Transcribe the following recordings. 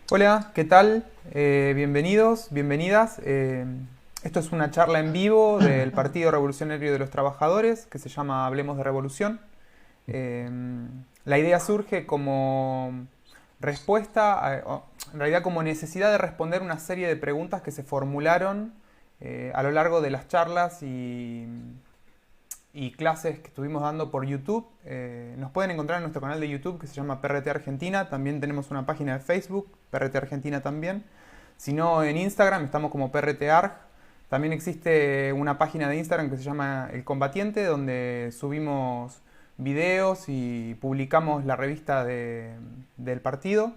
Hola, ¿qué tal? Bienvenidos, bienvenidas. Esto es una charla en vivo del Partido Revolucionario de los Trabajadores que se llama Hablemos de Revolución. Eh, la idea surge como respuesta, en realidad como necesidad de responder una serie de preguntas que se formularon a lo largo de las charlas y clases que estuvimos dando por YouTube. Nos pueden encontrar en nuestro canal de YouTube que se llama PRT Argentina. También tenemos una página de Facebook, PRT Argentina también. Si no, en Instagram estamos como PRTARG. También existe una página de Instagram que se llama El Combatiente, donde subimos videos y publicamos la revista del partido.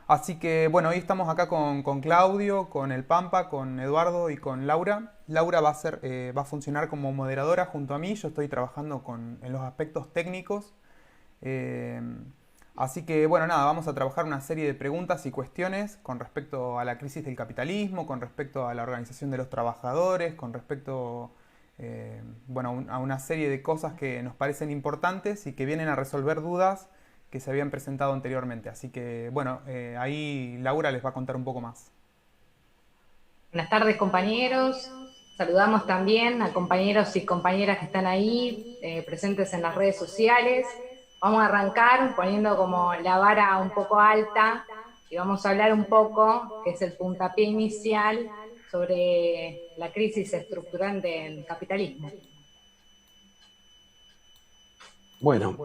Así que bueno, hoy estamos acá con Claudio, con el Pampa, con Eduardo y con Laura. Laura va a funcionar como moderadora junto a mí. Yo estoy trabajando en los aspectos técnicos. Eh, Así que bueno, nada, vamos a trabajar una serie de preguntas y cuestiones con respecto a la crisis del capitalismo, con respecto a la organización de los trabajadores, con respecto bueno, a una serie de cosas que nos parecen importantes y que vienen a resolver dudas que se habían presentado anteriormente. Así que bueno, ahí Laura les va a contar un poco más. Buenas tardes, compañeros. Saludamos también a compañeros y compañeras que están ahí presentes en las redes sociales. Vamos a arrancar poniendo como la vara un poco alta y vamos a hablar un poco, que es el puntapié inicial, sobre la crisis estructural del capitalismo. Bueno,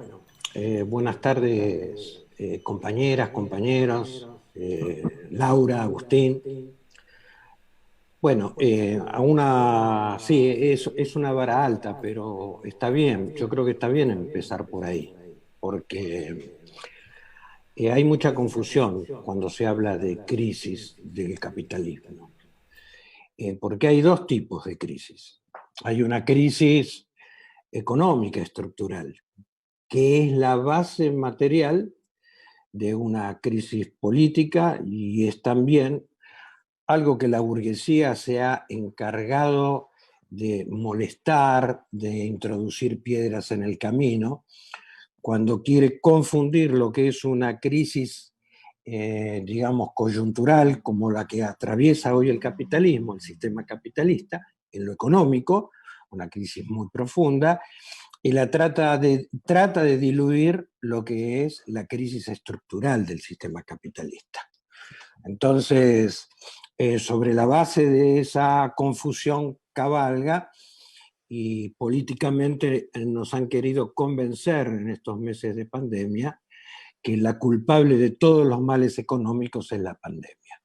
buenas tardes, compañeras, compañeros, Laura, Agustín. Bueno, sí, es una vara alta, pero está bien, yo creo que está bien empezar por ahí, porque hay mucha confusión cuando se habla de crisis del capitalismo, porque hay dos tipos de crisis. Hay una crisis económica estructural, que es la base material de una crisis política y es también algo que la burguesía se ha encargado de molestar, de introducir piedras en el camino, cuando quiere confundir lo que es una crisis, digamos, coyuntural, como la que atraviesa hoy el capitalismo, el sistema capitalista, en lo económico, una crisis muy profunda, y trata de diluir lo que es la crisis estructural del sistema capitalista. Entonces, sobre la base de esa confusión cabalga y políticamente nos han querido convencer en estos meses de pandemia que la culpable de todos los males económicos es la pandemia.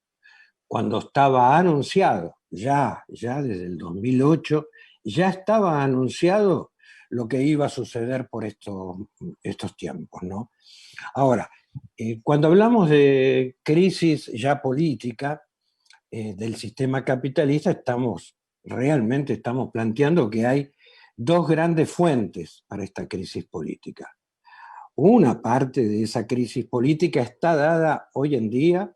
Cuando estaba anunciado, ya desde el 2008, ya estaba anunciado lo que iba a suceder por estos tiempos, ¿no? Ahora, cuando hablamos de crisis ya política del sistema capitalista, realmente estamos planteando que hay dos grandes fuentes para esta crisis política. Una parte de esa crisis política está dada hoy en día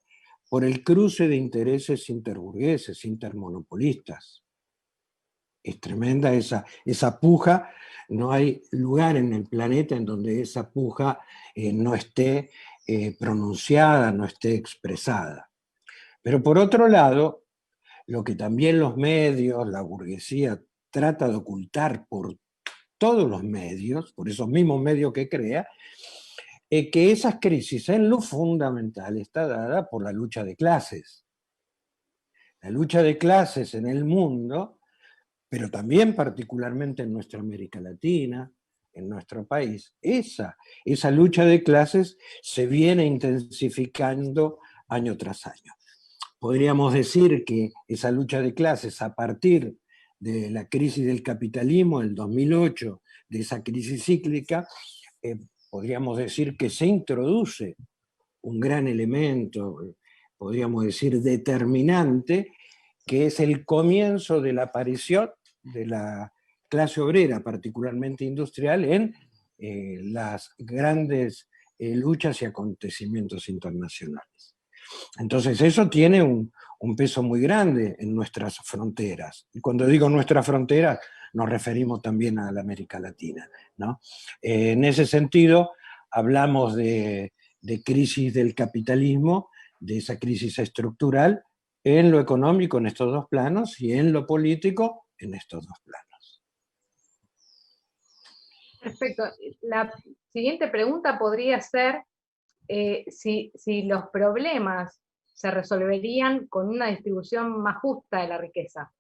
por el cruce de intereses interburgueses, intermonopolistas. Es tremenda esa puja, no hay lugar en el planeta en donde esa puja no esté pronunciada, no esté expresada. Pero por otro lado, lo que también los medios, la burguesía trata de ocultar por todos los medios, por esos mismos medios que crea, es que esas crisis en lo fundamental está dada por la lucha de clases. La lucha de clases en el mundo, pero también particularmente en nuestra América Latina, en nuestro país, esa lucha de clases se viene intensificando año tras año. Podríamos decir que esa lucha de clases a partir de la crisis del capitalismo del 2008, de esa crisis cíclica, podríamos decir que se introduce un gran elemento, podríamos decir determinante, que es el comienzo de la aparición de la clase obrera, particularmente industrial, en las grandes luchas y acontecimientos internacionales. Entonces eso tiene un peso muy grande en nuestras fronteras. Y cuando digo nuestras fronteras, nos referimos también a la América Latina, ¿no? En ese sentido, hablamos de crisis del capitalismo de esa crisis estructural en lo económico en estos dos planos y en lo político en estos dos planos. Perfecto. La siguiente pregunta podría ser si los problemas se resolverían con una distribución más justa de la riqueza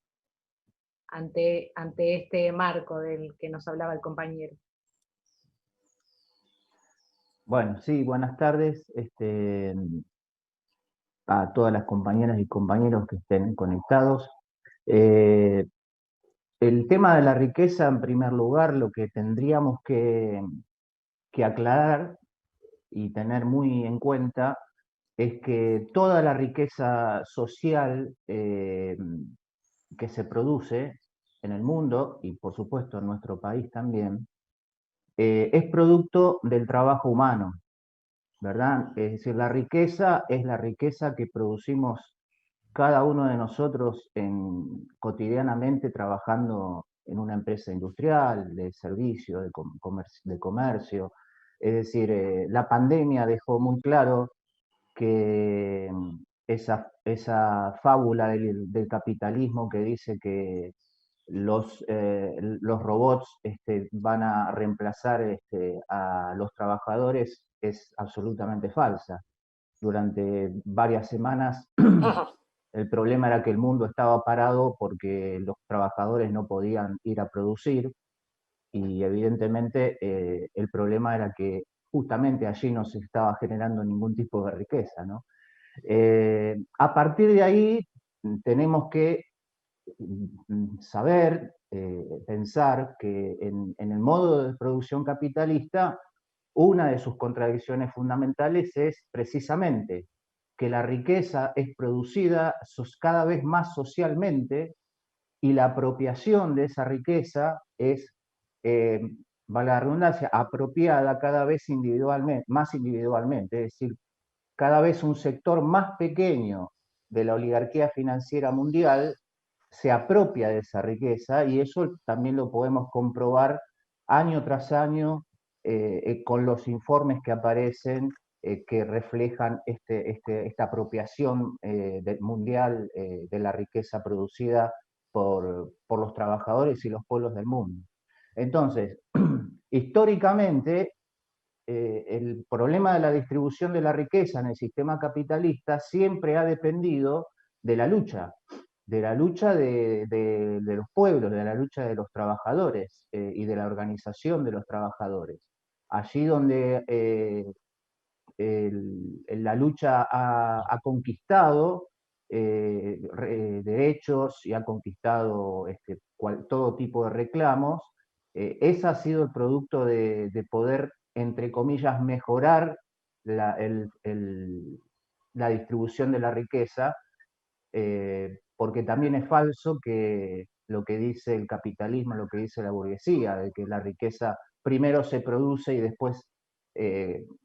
ante este marco del que nos hablaba el compañero. Bueno, sí, buenas tardes a todas las compañeras y compañeros que estén conectados. El tema de la riqueza, en primer lugar, lo que tendríamos que aclarar y tener muy en cuenta es que toda la riqueza social que se produce en el mundo, y por supuesto en nuestro país también, es producto del trabajo humano, ¿verdad? Es decir, la riqueza es la riqueza que producimos cada uno de nosotros cotidianamente trabajando en una empresa industrial, de servicio, de comercio. Es decir, la pandemia dejó muy claro que esa fábula del capitalismo que dice que los robots van a reemplazar a los trabajadores es absolutamente falsa. Durante varias semanas el problema era que el mundo estaba parado porque los trabajadores no podían ir a producir y evidentemente el problema era que justamente allí no se estaba generando ningún tipo de riqueza, ¿no? A partir de ahí tenemos que saber, pensar que en el modo de producción capitalista, una de sus contradicciones fundamentales es precisamente que la riqueza es producida cada vez más socialmente y la apropiación de esa riqueza es, vale la redundancia, apropiada cada vez más individualmente, es decir, cada vez un sector más pequeño de la oligarquía financiera mundial se apropia de esa riqueza y eso también lo podemos comprobar año tras año con los informes que aparecen que reflejan esta apropiación mundial de la riqueza producida por los trabajadores y los pueblos del mundo. Entonces, históricamente, el problema de la distribución de la riqueza en el sistema capitalista siempre ha dependido de la lucha de los pueblos, de la lucha de los trabajadores y de la organización de los trabajadores. Allí donde la lucha ha conquistado derechos y ha conquistado todo tipo de reclamos, ese ha sido el producto de poder, entre comillas, mejorar la distribución de la riqueza, porque también es falso que lo que dice el capitalismo, lo que dice la burguesía, de que la riqueza primero se produce y después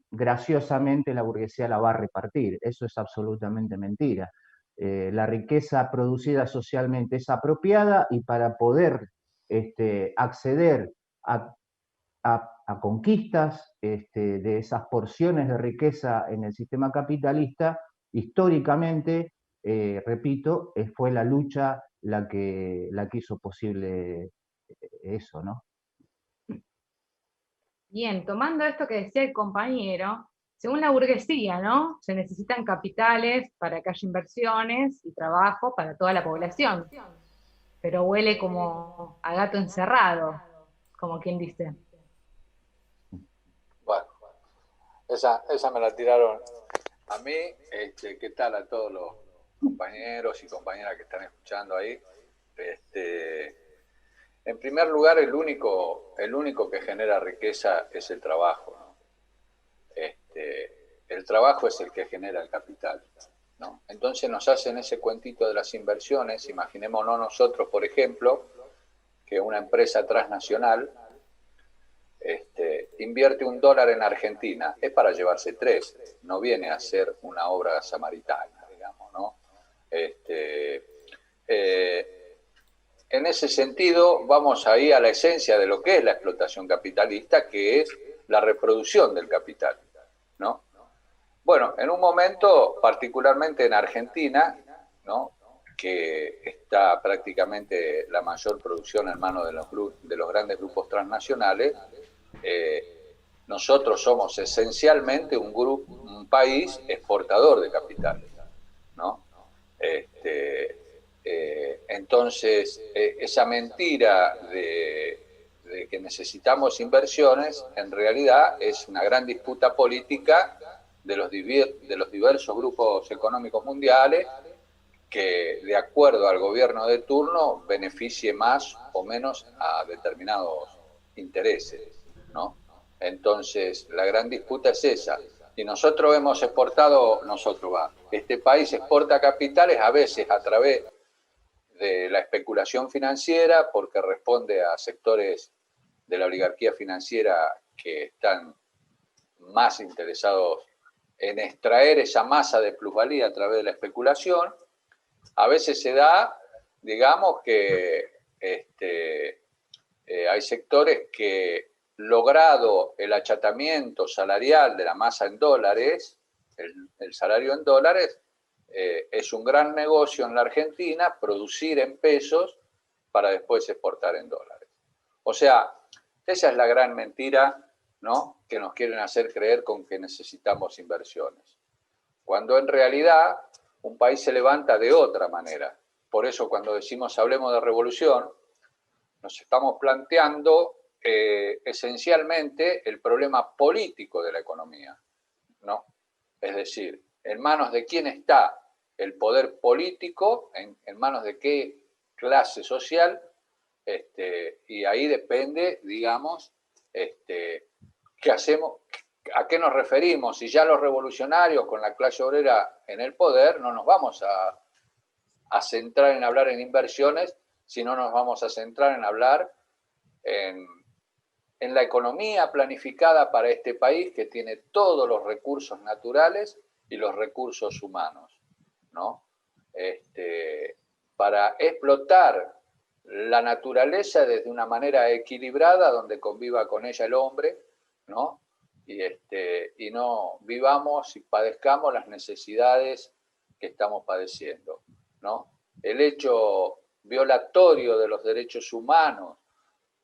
graciosamente la burguesía la va a repartir. Eso es absolutamente mentira. La riqueza producida socialmente es apropiada y para poder acceder a conquistas de esas porciones de riqueza en el sistema capitalista, históricamente, repito, fue la lucha la que hizo posible eso, ¿no? Bien, tomando esto que decía el compañero, según la burguesía, ¿no? Se necesitan capitales para que haya inversiones y trabajo para toda la población. Pero huele como a gato encerrado, como quien dice. Bueno, esa me la tiraron a mí. ¿Qué tal a todos los compañeros y compañeras que están escuchando ahí? En primer lugar, el único que genera riqueza es el trabajo, ¿no? El trabajo es el que genera el capital, ¿no? Entonces nos hacen ese cuentito de las inversiones. Imaginémonos nosotros, por ejemplo, que una empresa transnacional invierte $1 en Argentina, es para llevarse 3, no viene a ser una obra samaritana, digamos, ¿no? En ese sentido, vamos ahí a la esencia de lo que es la explotación capitalista, que es la reproducción del capital, ¿no? Bueno, en un momento, particularmente en Argentina, ¿no?, que está prácticamente la mayor producción en manos de los grandes grupos transnacionales, nosotros somos esencialmente un país exportador de capitales, ¿no? Entonces, esa mentira de que necesitamos inversiones, en realidad es una gran disputa política de los diversos grupos económicos mundiales, que de acuerdo al gobierno de turno beneficie más o menos a determinados intereses, ¿no? Entonces, la gran disputa es esa. Y nosotros hemos exportado, este país exporta capitales a veces a través de la especulación financiera, porque responde a sectores de la oligarquía financiera que están más interesados en extraer esa masa de plusvalía a través de la especulación. A veces se da, digamos, que hay sectores que, logrado el achatamiento salarial de la masa en dólares, el salario en dólares, es un gran negocio en la Argentina producir en pesos para después exportar en dólares. O sea, esa es la gran mentira, ¿no?, que nos quieren hacer creer con que necesitamos inversiones. Cuando en realidad un país se levanta de otra manera. Por eso cuando decimos hablemos de revolución, nos estamos planteando esencialmente el problema político de la economía, ¿no? Es decir, en manos de quién está el poder político, en manos de qué clase social, y ahí depende, digamos, qué hacemos, a qué nos referimos. Si ya los revolucionarios con la clase obrera en el poder, no nos vamos a centrar en hablar en inversiones, sino nos vamos a centrar en hablar en la economía planificada para este país, que tiene todos los recursos naturales y los recursos humanos, ¿no? Para explotar la naturaleza desde una manera equilibrada, donde conviva con ella el hombre, ¿no? Y no vivamos y padezcamos las necesidades que estamos padeciendo, ¿no? El hecho violatorio de los derechos humanos,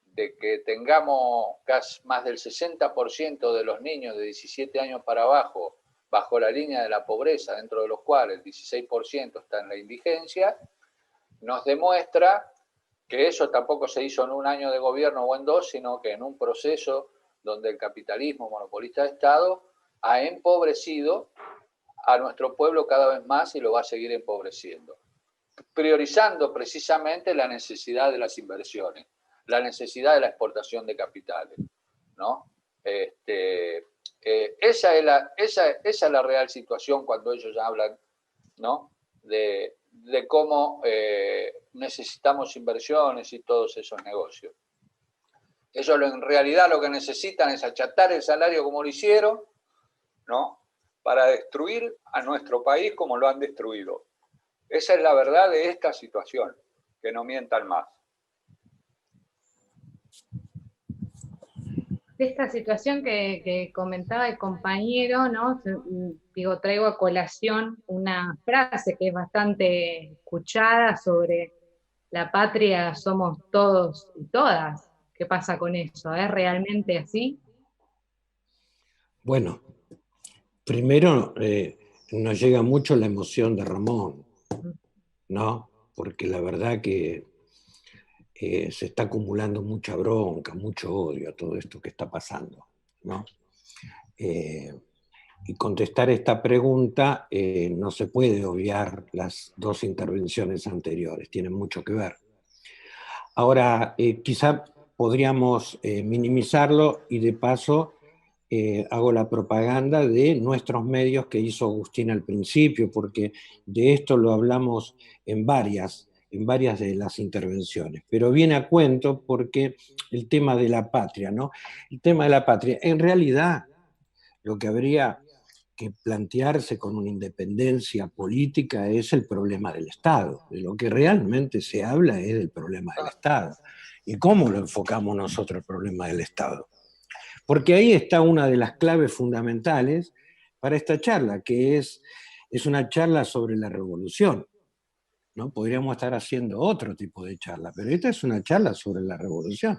de que tengamos casi más del 60% de los niños de 17 años para abajo bajo la línea de la pobreza, dentro de los cuales el 16% está en la indigencia, nos demuestra que eso tampoco se hizo en un año de gobierno o en dos, sino que en un proceso donde el capitalismo monopolista de Estado ha empobrecido a nuestro pueblo cada vez más y lo va a seguir empobreciendo, priorizando precisamente la necesidad de las inversiones, la necesidad de la exportación de capitales, ¿no? Esa es la real situación cuando ellos hablan, ¿no?, de cómo necesitamos inversiones y todos esos negocios. Ellos en realidad lo que necesitan es achatar el salario como lo hicieron, ¿no?, para destruir a nuestro país como lo han destruido. Esa es la verdad de esta situación, que no mientan más. De esta situación que comentaba el compañero, ¿no? Digo, traigo a colación una frase que es bastante escuchada sobre la patria somos todos y todas. ¿Qué pasa con eso? ¿Es realmente así? Bueno, primero nos llega mucho la emoción de Ramón, ¿no? Porque la verdad que se está acumulando mucha bronca, mucho odio a todo esto que está pasando, ¿no? Y contestar esta pregunta no se puede obviar las dos intervenciones anteriores, tienen mucho que ver. Ahora, quizá podríamos minimizarlo y de paso hago la propaganda de nuestros medios que hizo Agustín al principio, porque de esto lo hablamos en varias de las intervenciones, pero viene a cuento porque el tema de la patria, ¿no? El tema de la patria, en realidad lo que habría que plantearse con una independencia política es el problema del Estado. De lo que realmente se habla es del problema del Estado. ¿Y cómo lo enfocamos nosotros el problema del Estado? Porque ahí está una de las claves fundamentales para esta charla, que es una charla sobre la revolución, ¿no? Podríamos estar haciendo otro tipo de charla, pero esta es una charla sobre la revolución.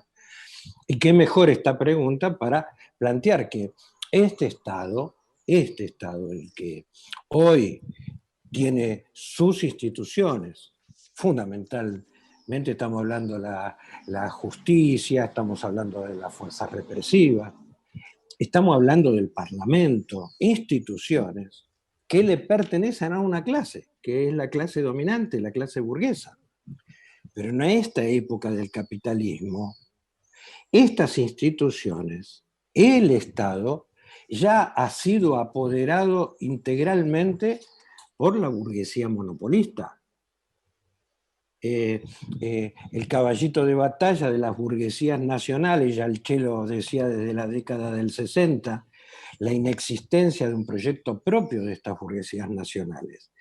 Y qué mejor esta pregunta para plantear que este Estado, el que hoy tiene sus instituciones, fundamentalmente estamos hablando de la justicia, estamos hablando de las fuerzas represivas, estamos hablando del Parlamento, instituciones que le pertenecen a una clase, que es la clase dominante, la clase burguesa. Pero en esta época del capitalismo, estas instituciones, el Estado, ya ha sido apoderado integralmente por la burguesía monopolista. El caballito de batalla de las burguesías nacionales, ya el Che lo decía desde la década del 60, la inexistencia de un proyecto propio de estas burguesías nacionales.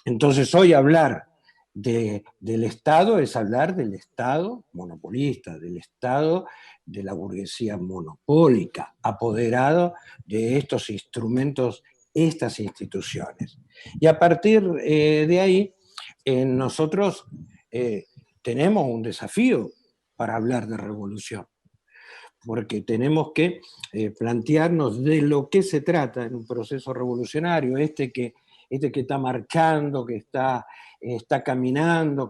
Entonces hoy hablar del Estado es hablar del Estado monopolista, del Estado de la burguesía monopólica, apoderado de estos instrumentos, estas instituciones. Y a partir de ahí, nosotros tenemos un desafío para hablar de revolución, porque tenemos que plantearnos de lo que se trata en un proceso revolucionario, que está marchando, que está caminando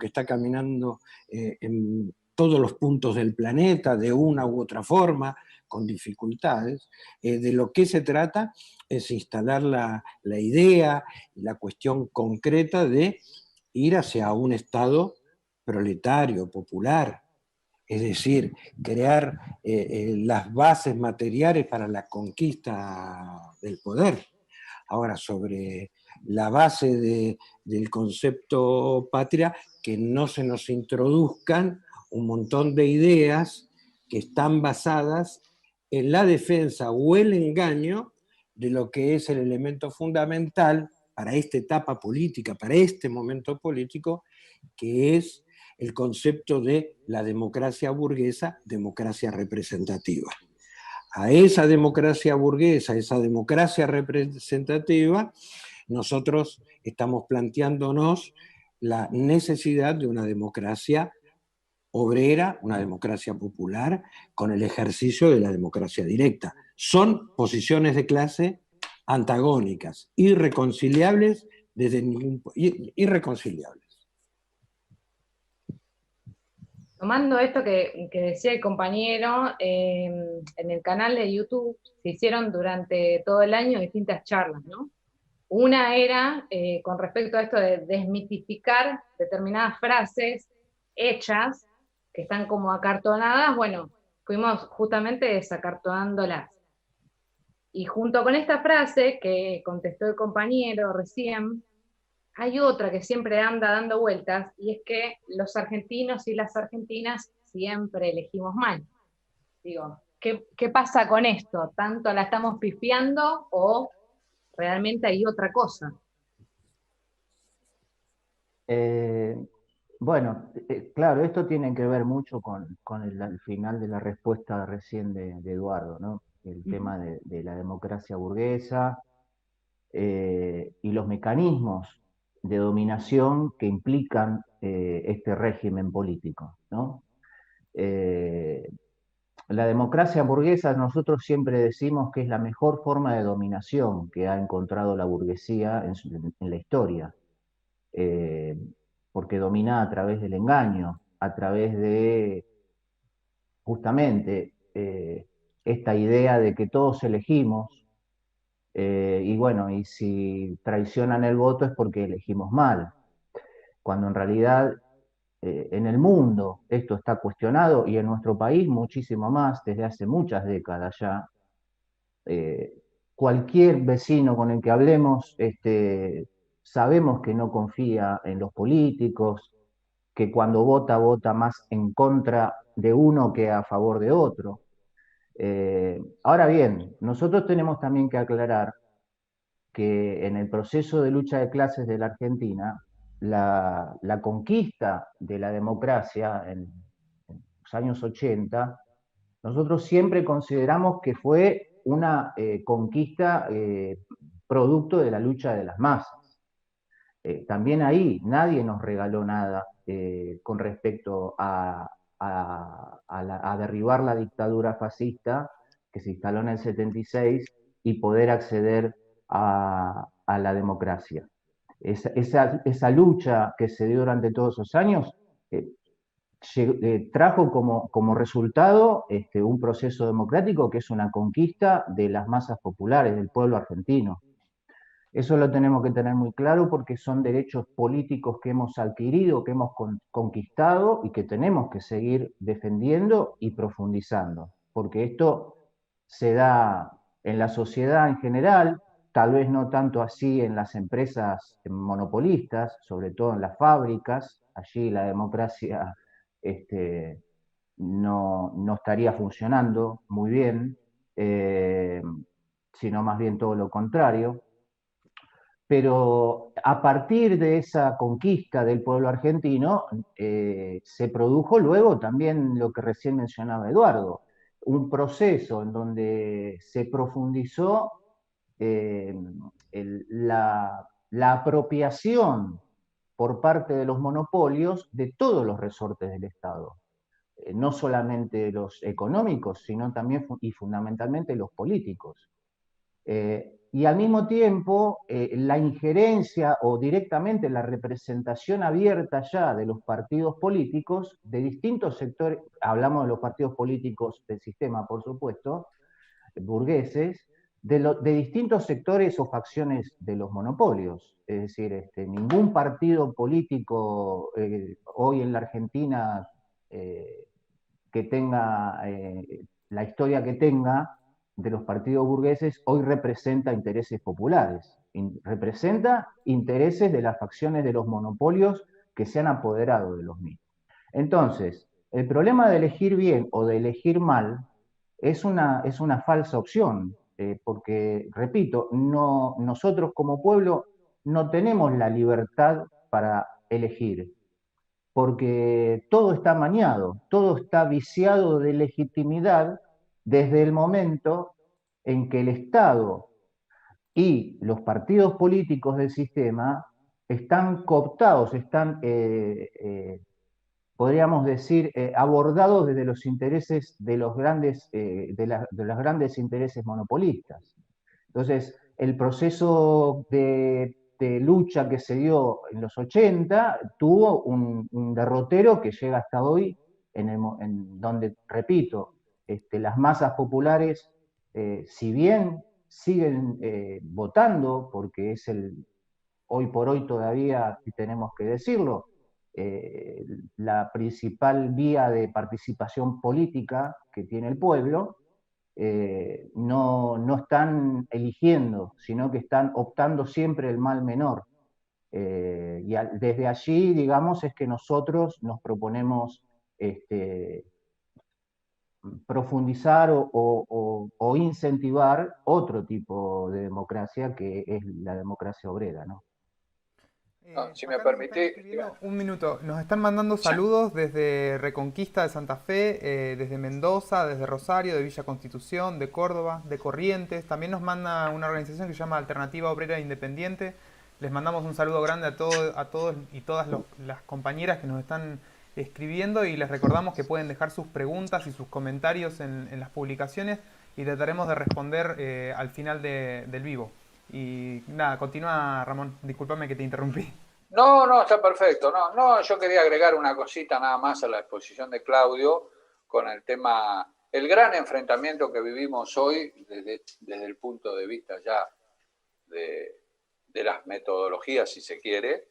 en todos los puntos del planeta, de una u otra forma, con dificultades. De lo que se trata es instalar la idea y la cuestión concreta de ir hacia un Estado proletario, popular, es decir, crear las bases materiales para la conquista del poder. Ahora, sobre la base del concepto patria, que no se nos introduzcan un montón de ideas que están basadas en la defensa o el engaño de lo que es el elemento fundamental para esta etapa política, para este momento político, que es el concepto de la democracia burguesa, democracia representativa. A esa democracia burguesa, esa democracia representativa, nosotros estamos planteándonos la necesidad de una democracia obrera, una democracia popular, con el ejercicio de la democracia directa. Son posiciones de clase antagónicas, irreconciliables irreconciliables. Tomando esto que decía el compañero, en el canal de YouTube se hicieron durante todo el año distintas charlas, ¿no? Una era con respecto a esto de desmitificar determinadas frases hechas, que están como acartonadas. Bueno, fuimos justamente desacartonándolas. Y junto con esta frase que contestó el compañero recién, hay otra que siempre anda dando vueltas, y es que los argentinos y las argentinas siempre elegimos mal. Digo, ¿qué pasa con esto? ¿Tanto la estamos pifiando o realmente hay otra cosa? Bueno, claro, esto tiene que ver mucho con el final de la respuesta recién de Eduardo, ¿no? El tema de la democracia burguesa y los mecanismos de dominación que implican este régimen político, ¿no? La democracia burguesa, nosotros siempre decimos que es la mejor forma de dominación que ha encontrado la burguesía en la historia, porque domina a través del engaño, a través de justamente esta idea de que todos elegimos, y bueno, y si traicionan el voto es porque elegimos mal, cuando en realidad en el mundo esto está cuestionado y en nuestro país muchísimo más, desde hace muchas décadas ya. Cualquier vecino con el que hablemos, sabemos que no confía en los políticos, que cuando vota, vota más en contra de uno que a favor de otro. Ahora bien, nosotros tenemos también que aclarar que en el proceso de lucha de clases de la Argentina, la conquista de la democracia en los años 80, nosotros siempre consideramos que fue una conquista producto de la lucha de las masas. También ahí nadie nos regaló nada con respecto a derribar la dictadura fascista que se instaló en el 76 y poder acceder a la democracia. Esa lucha que se dio durante todos esos años trajo como resultado un proceso democrático que es una conquista de las masas populares, del pueblo argentino. Eso lo tenemos que tener muy claro porque son derechos políticos que hemos adquirido, que hemos conquistado y que tenemos que seguir defendiendo y profundizando, porque esto se da en la sociedad en general, tal vez no tanto así en las empresas monopolistas, sobre todo en las fábricas. Allí la democracia no estaría funcionando muy bien, sino más bien todo lo contrario. Pero a partir de esa conquista del pueblo argentino, se produjo luego también lo que recién mencionaba Eduardo, un proceso en donde se profundizó la apropiación por parte de los monopolios de todos los resortes del Estado. No solamente los económicos, sino también y fundamentalmente los políticos. Y al mismo tiempo, la injerencia o directamente la representación abierta ya de los partidos políticos de distintos sectores, hablamos de los partidos políticos del sistema, por supuesto, burgueses, de distintos sectores o facciones de los monopolios. Es decir, ningún partido político hoy en la Argentina que tenga la historia que tenga de los partidos burgueses hoy representa intereses populares, representa intereses de las facciones de los monopolios que se han apoderado de los mismos. Entonces, el problema de elegir bien o de elegir mal es una falsa opción, porque, repito, nosotros como pueblo no tenemos la libertad para elegir, porque todo está maniado, todo está viciado de legitimidad desde el momento en que el Estado y los partidos políticos del sistema están cooptados, están, podríamos decir, abordados desde los intereses de los grandes intereses monopolistas. Entonces, el proceso de lucha que se dio en los 80 tuvo un derrotero que llega hasta hoy, en donde, repito, las masas populares, si bien siguen votando, porque es hoy por hoy todavía, y tenemos que decirlo, la principal vía de participación política que tiene el pueblo, no están eligiendo, sino que están optando siempre el mal menor. Y desde allí, digamos, es que nosotros nos proponemos profundizar o incentivar otro tipo de democracia que es la democracia obrera, ¿no? Si me Acá nos están permitís, escribiendo un minuto. Nos están mandando saludos desde Reconquista de Santa Fe, desde Mendoza, desde Rosario, de Villa Constitución, de Córdoba, de Corrientes. También nos manda una organización que se llama Alternativa Obrera Independiente. Les mandamos un saludo grande a todos y todas las compañeras que nos están escribiendo y les recordamos que pueden dejar sus preguntas y sus comentarios en las publicaciones y trataremos de responder al final del vivo. Y nada, continúa Ramón, discúlpame que te interrumpí. No, está perfecto. No, yo quería agregar una cosita nada más a la exposición de Claudio con el tema, el gran enfrentamiento que vivimos hoy desde el punto de vista ya de las metodologías, si se quiere,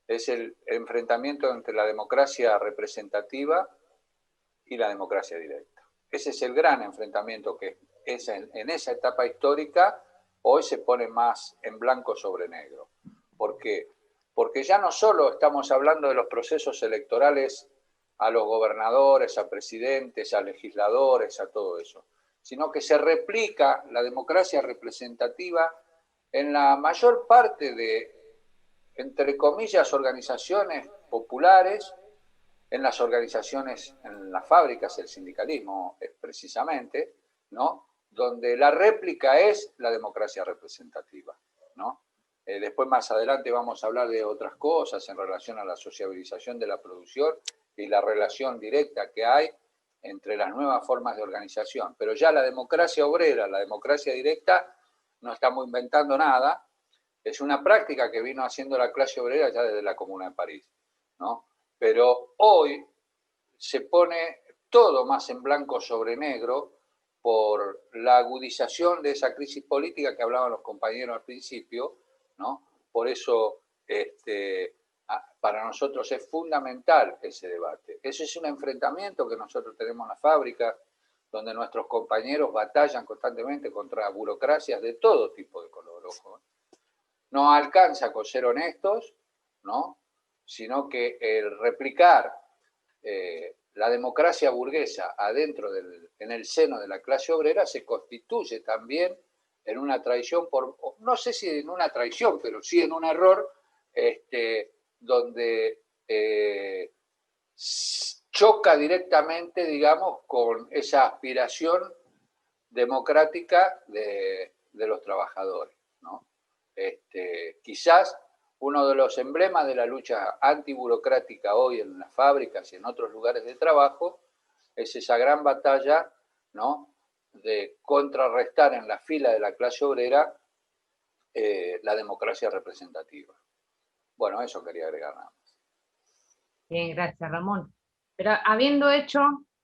es el enfrentamiento entre la democracia representativa y la democracia directa. Ese es el gran enfrentamiento que es en esa etapa histórica hoy se pone más en blanco sobre negro. ¿Por qué? Porque ya no solo estamos hablando de los procesos electorales a los gobernadores, a presidentes, a legisladores, a todo eso, sino que se replica la democracia representativa en la mayor parte de, entre comillas, organizaciones populares, en las organizaciones, en las fábricas, el sindicalismo precisamente, ¿no? Donde la réplica es la democracia representativa, Después más adelante vamos a hablar de otras cosas en relación a la sociabilización de la producción y la relación directa que hay entre las nuevas formas de organización. Pero ya la democracia obrera, la democracia directa, no estamos inventando nada, es una práctica que vino haciendo la clase obrera ya desde la Comuna de París, ¿no? Pero hoy se pone todo más en blanco sobre negro por la agudización de esa crisis política que hablaban los compañeros al principio, ¿no? Por eso para nosotros es fundamental ese debate. Ese es un enfrentamiento que nosotros tenemos en la fábrica, donde nuestros compañeros batallan constantemente contra burocracias de todo tipo de color. Ojo. No alcanza con ser honestos, ¿no? Sino que el replicar la democracia burguesa adentro en el seno de la clase obrera se constituye también en una traición, no sé si en una traición, pero sí en un error donde choca directamente, digamos, con esa aspiración democrática de los trabajadores, ¿no? Quizás uno de los emblemas de la lucha antiburocrática hoy en las fábricas y en otros lugares de trabajo es esa gran batalla, ¿no?, de contrarrestar en la fila de la clase obrera la democracia representativa. Bueno, eso quería agregar nada más. Bien, gracias, Ramón. Pero habiendo hecho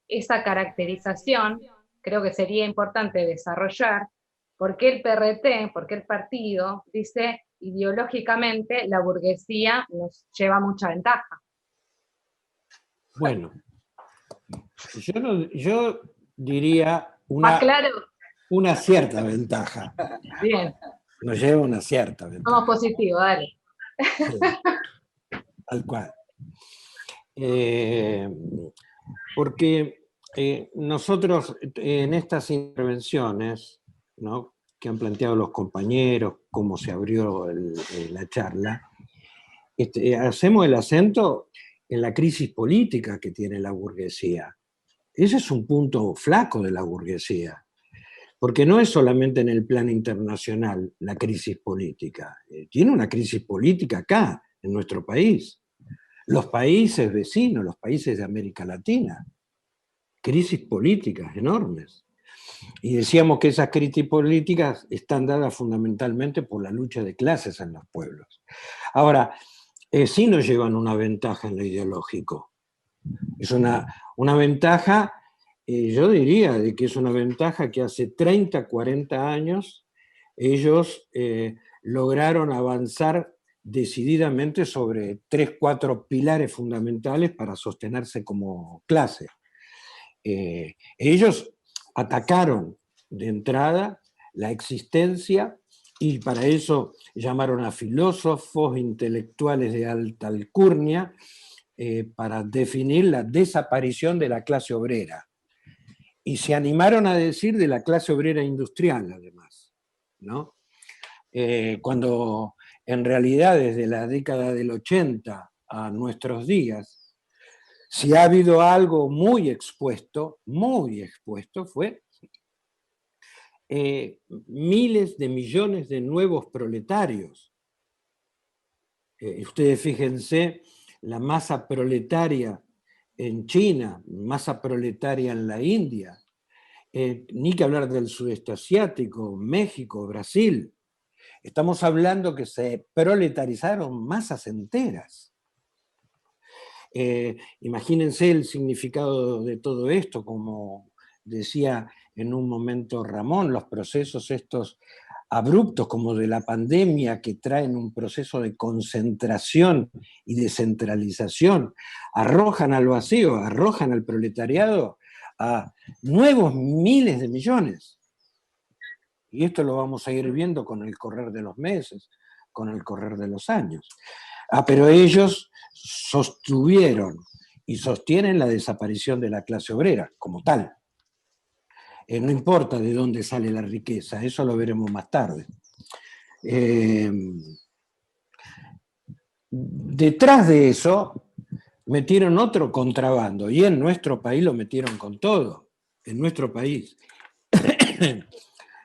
esa caracterización, creo que sería importante desarrollar por qué el PRT, por qué el partido dice ideológicamente la burguesía nos lleva mucha ventaja. Bueno, yo diría ¿Más claro? una cierta ventaja. Bien. Nos lleva una cierta ventaja. Vamos positivo, dale. Sí, tal cual. Porque nosotros en estas intervenciones, ¿no?, que han planteado los compañeros, cómo se abrió la charla, hacemos el acento en la crisis política que tiene la burguesía. Ese es un punto flaco de la burguesía, porque no es solamente en el plano internacional la crisis política, tiene una crisis política acá, en nuestro país. Los países vecinos, los países de América Latina, crisis políticas enormes. Y decíamos que esas crisis políticas están dadas fundamentalmente por la lucha de clases en los pueblos. Ahora, sí nos llevan una ventaja en lo ideológico. Es una ventaja, yo diría de que es una ventaja que hace 30, 40 años ellos lograron avanzar decididamente sobre 3, 4 pilares fundamentales para sostenerse como clase. Ellos atacaron de entrada la existencia y para eso llamaron a filósofos, intelectuales de alta alcurnia, para definir la desaparición de la clase obrera. Y se animaron a decir de la clase obrera industrial, además, ¿no? Cuando en realidad desde la década del 80 a nuestros días, si ha habido algo muy expuesto, fue miles de millones de nuevos proletarios. Ustedes fíjense la masa proletaria en China, masa proletaria en la India, ni que hablar del sudeste asiático, México, Brasil. Estamos hablando que se proletarizaron masas enteras. Imagínense el significado de todo esto, como decía en un momento Ramón, los procesos estos abruptos como de la pandemia que traen un proceso de concentración y descentralización, arrojan al vacío, arrojan al proletariado a nuevos miles de millones. Y esto lo vamos a ir viendo con el correr de los meses, con el correr de los años. Pero ellos sostuvieron y sostienen la desaparición de la clase obrera como tal. No importa de dónde sale la riqueza, eso lo veremos más tarde. Detrás de eso metieron otro contrabando, y en nuestro país lo metieron con todo, en nuestro país.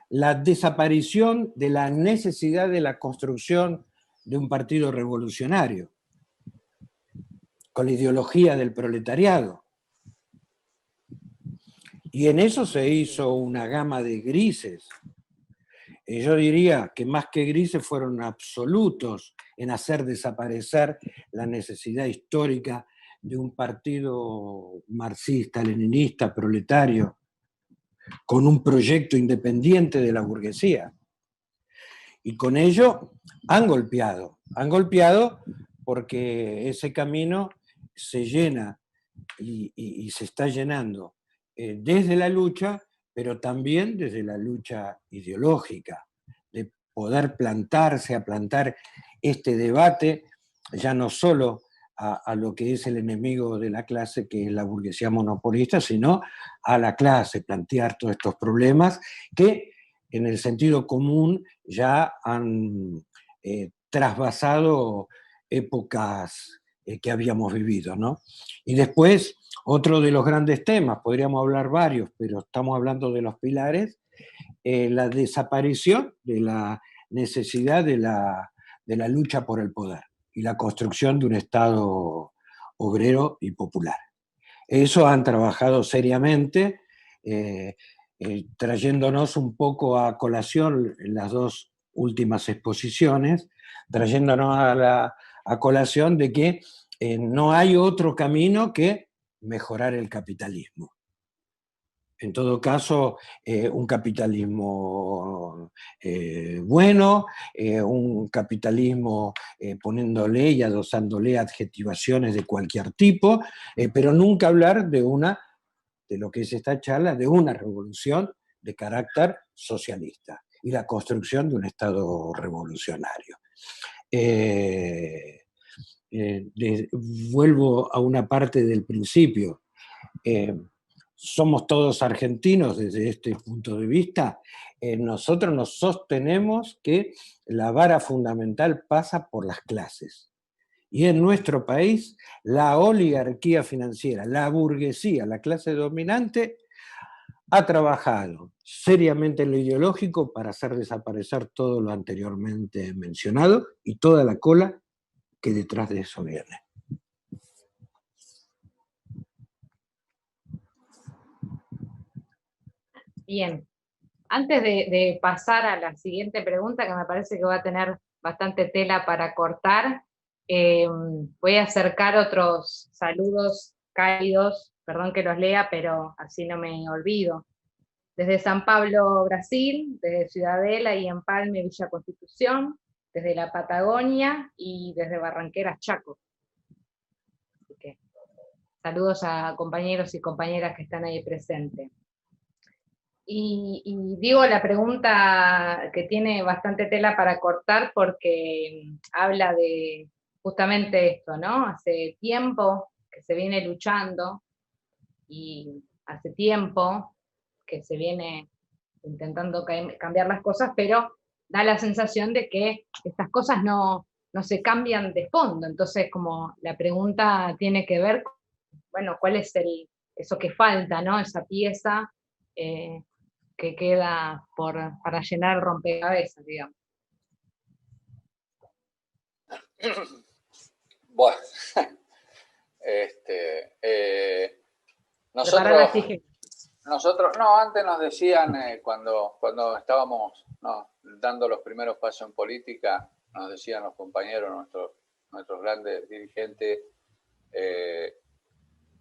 La desaparición de la necesidad de la construcción de un partido revolucionario, con la ideología del proletariado. Y en eso se hizo una gama de grises. Yo diría que más que grises fueron absolutos en hacer desaparecer la necesidad histórica de un partido marxista, leninista, proletario, con un proyecto independiente de la burguesía. Y con ello han golpeado porque ese camino se llena y se está llenando desde la lucha, pero también desde la lucha ideológica, de poder plantarse, a plantar este debate, ya no solo a lo que es el enemigo de la clase, que es la burguesía monopolista, sino a la clase, plantear todos estos problemas que en el sentido común ya han trasvasado épocas que habíamos vivido, ¿no? Y después, otro de los grandes temas, podríamos hablar varios, pero estamos hablando de los pilares, la desaparición de la necesidad de la lucha por el poder y la construcción de un Estado obrero y popular. Eso han trabajado seriamente, trayéndonos un poco a colación en las dos últimas exposiciones, trayéndonos a colación de que no hay otro camino que mejorar el capitalismo. En todo caso, un capitalismo bueno, un capitalismo poniéndole y adosándole adjetivaciones de cualquier tipo, pero nunca hablar de lo que es esta charla, de una revolución de carácter socialista y la construcción de un Estado revolucionario. Vuelvo a una parte del principio. Somos todos argentinos desde este punto de vista. Nosotros nos sostenemos que la vara fundamental pasa por las clases. Y en nuestro país, la oligarquía financiera, la burguesía, la clase dominante, ha trabajado seriamente en lo ideológico para hacer desaparecer todo lo anteriormente mencionado y toda la cola que detrás de eso viene. Bien, antes de pasar a la siguiente pregunta, que me parece que va a tener bastante tela para cortar, voy a acercar otros saludos cálidos, perdón que los lea, pero así no me olvido. Desde San Pablo, Brasil, desde Ciudadela y Empalme, Villa Constitución, desde la Patagonia y desde Barranqueras, Chaco. Así que, saludos a compañeros y compañeras que están ahí presentes. Y digo la pregunta que tiene bastante tela para cortar porque habla de justamente esto, ¿no? Hace tiempo que se viene luchando y hace tiempo que se viene intentando cambiar las cosas, pero da la sensación de que estas cosas no se cambian de fondo. Entonces, como la pregunta tiene que ver con, bueno, cuál es eso que falta, ¿no? Esa pieza que queda para llenar el rompecabezas, digamos. Bueno, nosotros, no, antes nos decían, cuando estábamos dando los primeros pasos en política, nos decían los compañeros, nuestros grandes dirigentes,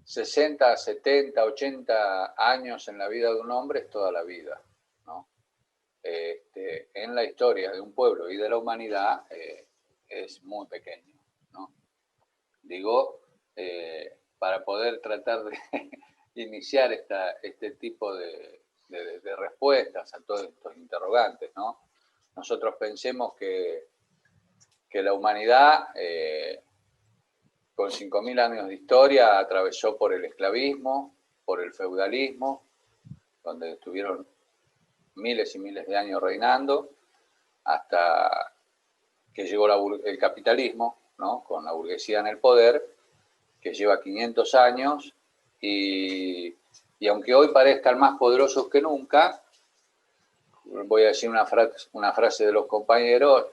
60, 70, 80 años en la vida de un hombre es toda la vida, ¿no? En la historia de un pueblo y de la humanidad es muy pequeño, ¿no? Digo, para poder tratar de iniciar este tipo de respuestas a todos estos interrogantes, ¿no? Nosotros pensemos que la humanidad, con 5.000 años de historia, atravesó por el esclavismo, por el feudalismo, donde estuvieron miles y miles de años reinando, hasta que llegó el capitalismo, ¿no? Con la burguesía en el poder, que lleva 500 años, y aunque hoy parezcan más poderosos que nunca, voy a decir una frase de los compañeros,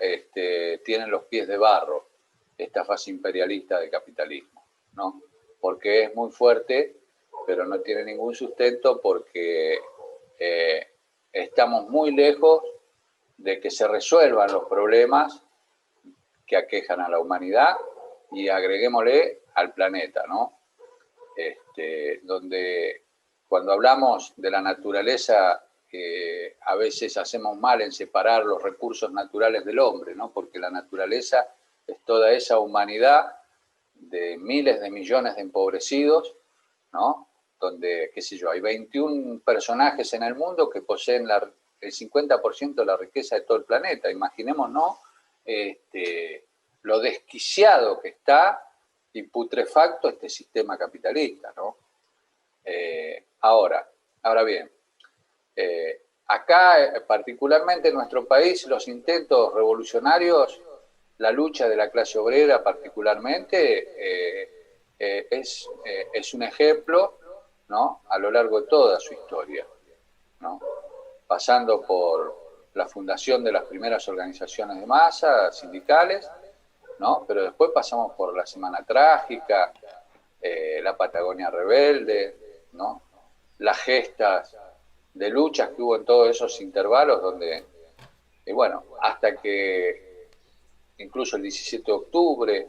tienen los pies de barro esta fase imperialista del capitalismo, ¿no? Porque es muy fuerte, pero no tiene ningún sustento porque estamos muy lejos de que se resuelvan los problemas que aquejan a la humanidad y agreguémosle al planeta, ¿no? Donde cuando hablamos de la naturaleza, a veces hacemos mal en separar los recursos naturales del hombre, ¿no? Porque la naturaleza es toda esa humanidad de miles de millones de empobrecidos, ¿no? Donde, qué sé yo, hay 21 personajes en el mundo que poseen el 50% de la riqueza de todo el planeta. Imaginémonos lo desquiciado que está y putrefacto este sistema capitalista, ¿no? Ahora bien, acá, particularmente en nuestro país, los intentos revolucionarios, la lucha de la clase obrera particularmente, es un ejemplo, ¿no? A lo largo de toda su historia, ¿no? Pasando por la fundación de las primeras organizaciones de masa, sindicales, ¿no? Pero después pasamos por la Semana Trágica, la Patagonia Rebelde, ¿no? Las gestas de luchas que hubo en todos esos intervalos donde, y bueno, hasta que incluso el 17 de octubre,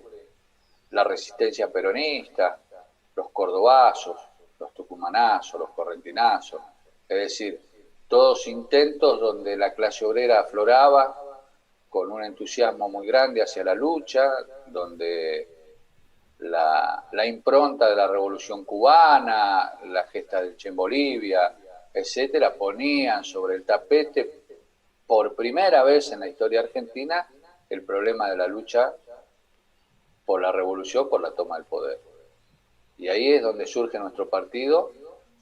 la resistencia peronista, los cordobazos, los tucumanazos, los correntinazos, es decir, todos intentos donde la clase obrera afloraba con un entusiasmo muy grande hacia la lucha, donde la impronta de la Revolución Cubana, la gesta del Che en Bolivia, etcétera, ponían sobre el tapete por primera vez en la historia argentina el problema de la lucha por la revolución, por la toma del poder. Y ahí es donde surge nuestro partido,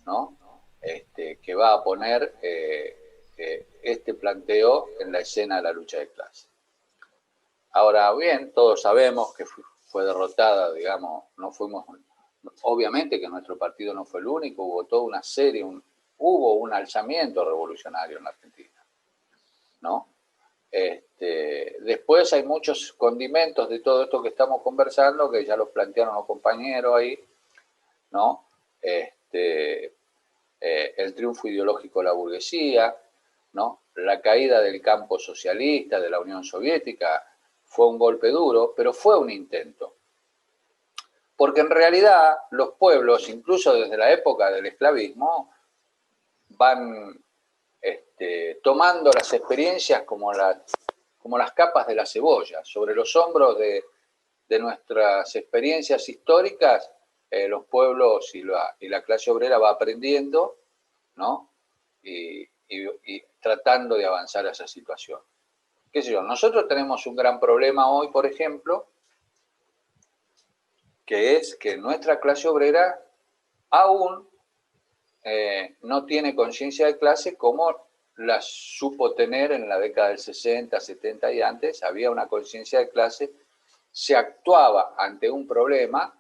¿no? Que va a poner este planteo en la escena de la lucha de clase. Ahora bien, todos sabemos que fue derrotada, digamos, obviamente que nuestro partido no fue el único, hubo toda una serie, hubo un alzamiento revolucionario en la Argentina, ¿no? Después hay muchos condimentos de todo esto que estamos conversando, que ya los plantearon los compañeros ahí, ¿no? El triunfo ideológico de la burguesía, ¿no? La caída del campo socialista, de la Unión Soviética, fue un golpe duro, pero fue un intento. Porque en realidad los pueblos, incluso desde la época del esclavismo, van tomando las experiencias como las capas de la cebolla. Sobre los hombros de nuestras experiencias históricas, los pueblos y la clase obrera va aprendiendo, ¿no? Y tratando de avanzar a esa situación. ¿Qué sé yo? Nosotros tenemos un gran problema hoy, por ejemplo, que es que nuestra clase obrera aún no tiene conciencia de clase como la supo tener en la década del 60, 70 y antes. Había una conciencia de clase, se actuaba ante un problema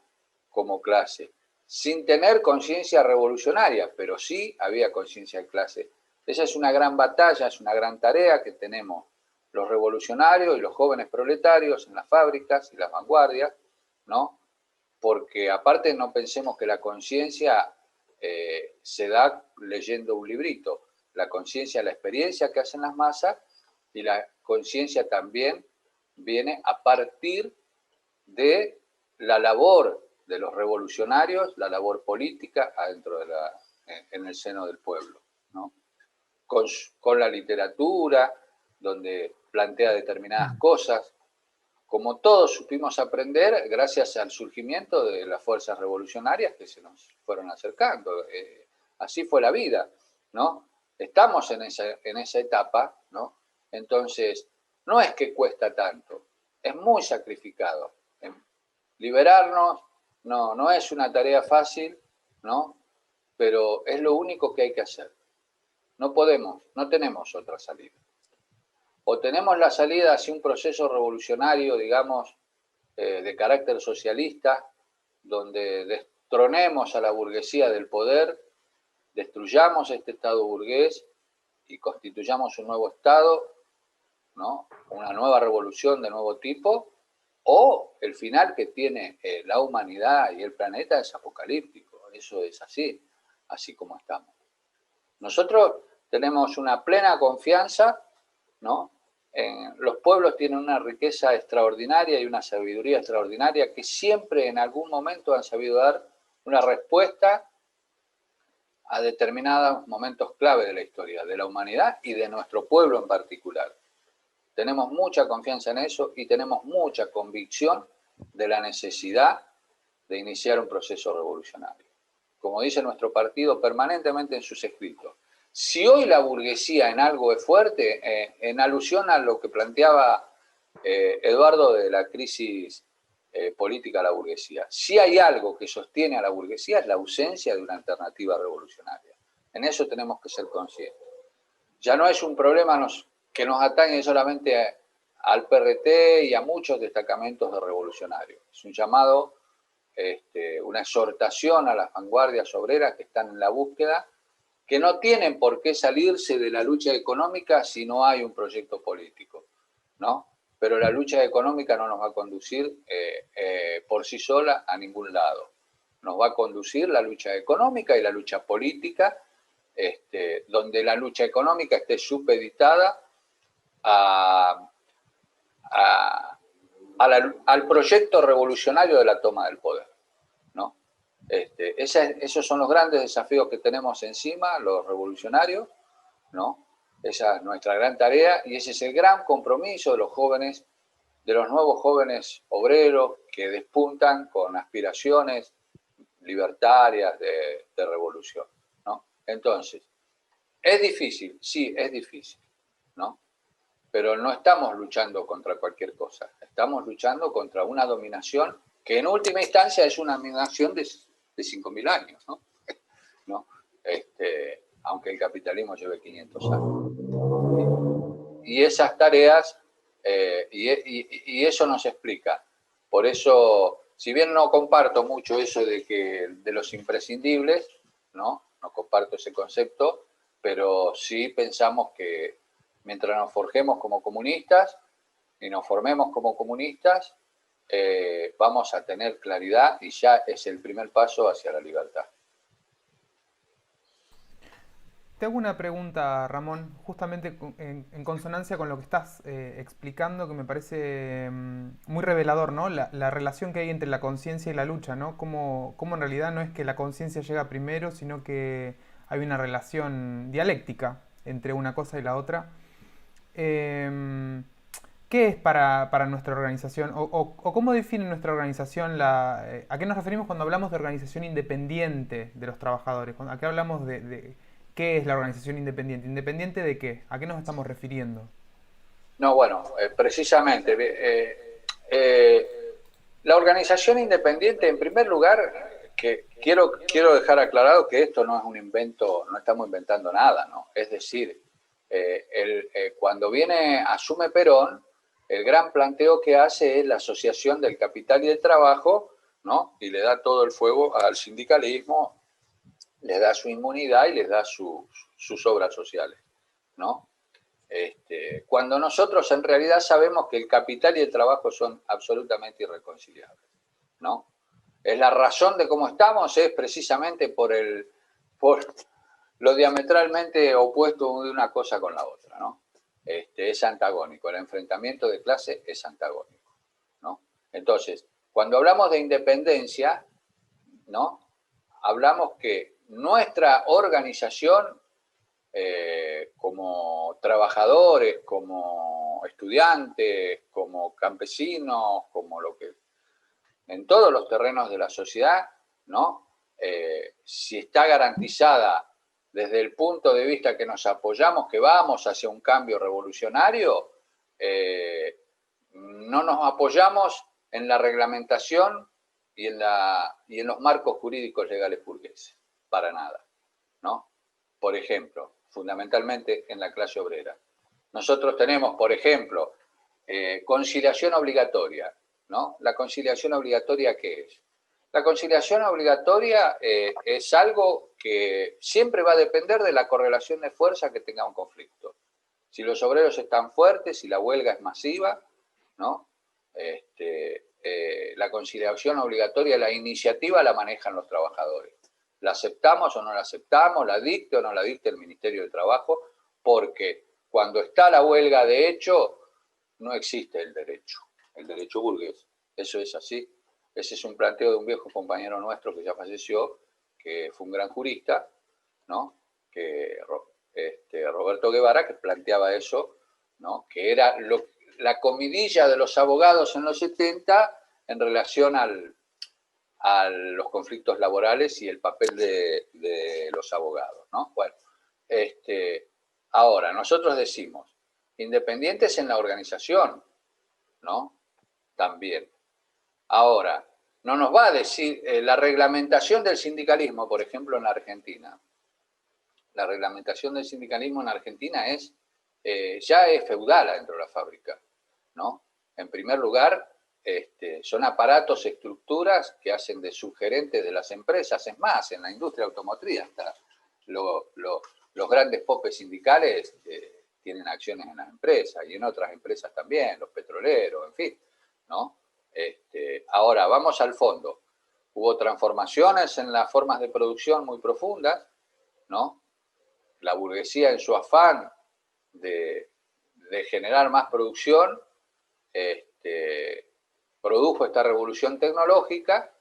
como clase, sin tener conciencia revolucionaria, pero sí había conciencia de clase. Esa es una gran batalla, es una gran tarea que tenemos los revolucionarios y los jóvenes proletarios en las fábricas y las vanguardias, ¿no? Porque aparte no pensemos que la conciencia se da leyendo un librito. La conciencia, la experiencia que hacen las masas, y la conciencia también viene a partir de la labor de los revolucionarios, la labor política adentro en el seno del pueblo, ¿no? Con la literatura, donde plantea determinadas cosas, como todos supimos aprender gracias al surgimiento de las fuerzas revolucionarias que se nos fueron acercando. Así fue la vida, ¿no? Estamos en esa etapa, ¿no? Entonces, no es que cuesta tanto, es muy sacrificado. Liberarnos no es una tarea fácil, ¿no? Pero es lo único que hay que hacer. No tenemos otra salida. O tenemos la salida hacia un proceso revolucionario, digamos, de carácter socialista, donde destronemos a la burguesía del poder, destruyamos este Estado burgués y constituyamos un nuevo Estado, ¿no? Una nueva revolución de nuevo tipo, o el final que tiene la humanidad y el planeta es apocalíptico. Eso es así, así como estamos. Nosotros tenemos una plena confianza, ¿no? Los pueblos tienen una riqueza extraordinaria y una sabiduría extraordinaria que siempre en algún momento han sabido dar una respuesta a determinados momentos clave de la historia, de la humanidad y de nuestro pueblo en particular. Tenemos mucha confianza en eso y tenemos mucha convicción de la necesidad de iniciar un proceso revolucionario. Como dice nuestro partido permanentemente en sus escritos, si hoy la burguesía en algo es fuerte, en alusión a lo que planteaba Eduardo de la crisis política a la burguesía, si hay algo que sostiene a la burguesía es la ausencia de una alternativa revolucionaria. En eso tenemos que ser conscientes. Ya no es un problema que nos atañe solamente al PRT y a muchos destacamentos de revolucionarios. Es un llamado, una exhortación a las vanguardias obreras que están en la búsqueda, que no tienen por qué salirse de la lucha económica si no hay un proyecto político, ¿no? Pero la lucha económica no nos va a conducir por sí sola a ningún lado. Nos va a conducir la lucha económica y la lucha política, donde la lucha económica esté supeditada al proyecto revolucionario de la toma del poder, ¿no? Esos son los grandes desafíos que tenemos encima, los revolucionarios, ¿no? Esa es nuestra gran tarea y ese es el gran compromiso de los jóvenes, de los nuevos jóvenes obreros que despuntan con aspiraciones libertarias de revolución, ¿no? Entonces, ¿es difícil? Sí, es difícil, ¿no? Pero no estamos luchando contra cualquier cosa, estamos luchando contra una dominación que en última instancia es una dominación de 5.000 años, ¿no? ¿No? Aunque el capitalismo lleve 500 años. Y esas tareas, y eso nos explica. Por eso, si bien no comparto mucho eso de los imprescindibles, ¿no? No comparto ese concepto, pero sí pensamos que mientras nos forjemos como comunistas y nos formemos como comunistas, vamos a tener claridad y ya es el primer paso hacia la libertad. Te hago una pregunta, Ramón, justamente en consonancia con lo que estás explicando, que me parece muy revelador, ¿no? La relación que hay entre la conciencia y la lucha, ¿no? Cómo en realidad no es que la conciencia llega primero, sino que hay una relación dialéctica entre una cosa y la otra. ¿Qué es para nuestra organización? ¿O cómo define nuestra organización a qué nos referimos cuando hablamos de organización independiente de los trabajadores? ¿A qué hablamos de qué es la organización independiente? ¿Independiente de qué? ¿A qué nos estamos refiriendo? No, bueno, precisamente. La organización independiente, en primer lugar, que quiero dejar aclarado que esto no es un invento, no estamos inventando nada, ¿no? Es decir, cuando asume Perón, el gran planteo que hace es la asociación del capital y del trabajo, ¿no? Y le da todo el fuego al sindicalismo, les da su inmunidad y les da sus obras sociales, ¿no? Cuando nosotros en realidad sabemos que el capital y el trabajo son absolutamente irreconciliables, ¿no? Es la razón de cómo estamos, es precisamente por lo diametralmente opuesto de una cosa con la otra, ¿no? Es antagónico, el enfrentamiento de clase es antagónico, ¿no? Entonces, cuando hablamos de independencia, ¿no? Hablamos que nuestra organización, como trabajadores, como estudiantes, como campesinos, en todos los terrenos de la sociedad, ¿no? Si está garantizada desde el punto de vista que nos apoyamos, que vamos hacia un cambio revolucionario, no nos apoyamos en la reglamentación y en los marcos jurídicos legales burgueses, para nada, ¿no? Por ejemplo, fundamentalmente en la clase obrera. Nosotros tenemos, por ejemplo, conciliación obligatoria, ¿no? ¿La conciliación obligatoria qué es? La conciliación obligatoria es algo que siempre va a depender de la correlación de fuerza que tenga un conflicto. Si los obreros están fuertes, si la huelga es masiva, ¿no? La conciliación obligatoria, la iniciativa la manejan los trabajadores. ¿La aceptamos o no la aceptamos? ¿La dicte o no la dicte el Ministerio de Trabajo? Porque cuando está la huelga de hecho, no existe el derecho burgués. Eso es así. Ese es un planteo de un viejo compañero nuestro que ya falleció, que fue un gran jurista, ¿no? Roberto Guevara, que planteaba eso, ¿no? Que era la comidilla de los abogados en los 70 en relación a los conflictos laborales y el papel de los abogados, ¿no? Bueno, ahora, nosotros decimos, independientes en la organización, ¿no? También. Ahora, no nos va a decir la reglamentación del sindicalismo, por ejemplo, en la Argentina. La reglamentación del sindicalismo en Argentina ya es feudal adentro de la fábrica, ¿no? En primer lugar, son aparatos, estructuras que hacen de subgerentes de las empresas. Es más, en la industria automotriz hasta los grandes popes sindicales tienen acciones en las empresas y en otras empresas también, los petroleros, en fin, ¿no? Ahora, vamos al fondo. Hubo transformaciones en las formas de producción muy profundas, ¿no? La burguesía, en su afán de generar más producción, produjo esta revolución tecnológica,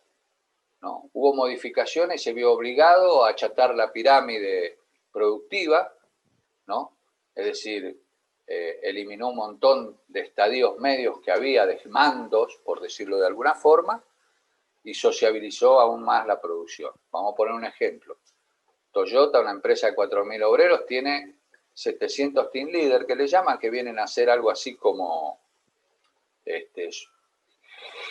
¿no? Hubo modificaciones, se vio obligado a achatar la pirámide productiva, ¿no? Es decir, eliminó un montón de estadios medios que había, de mandos, por decirlo de alguna forma, y sociabilizó aún más la producción. Vamos a poner un ejemplo. Toyota, una empresa de 4.000 obreros, tiene 700 team leaders, que le llaman, que vienen a hacer algo así como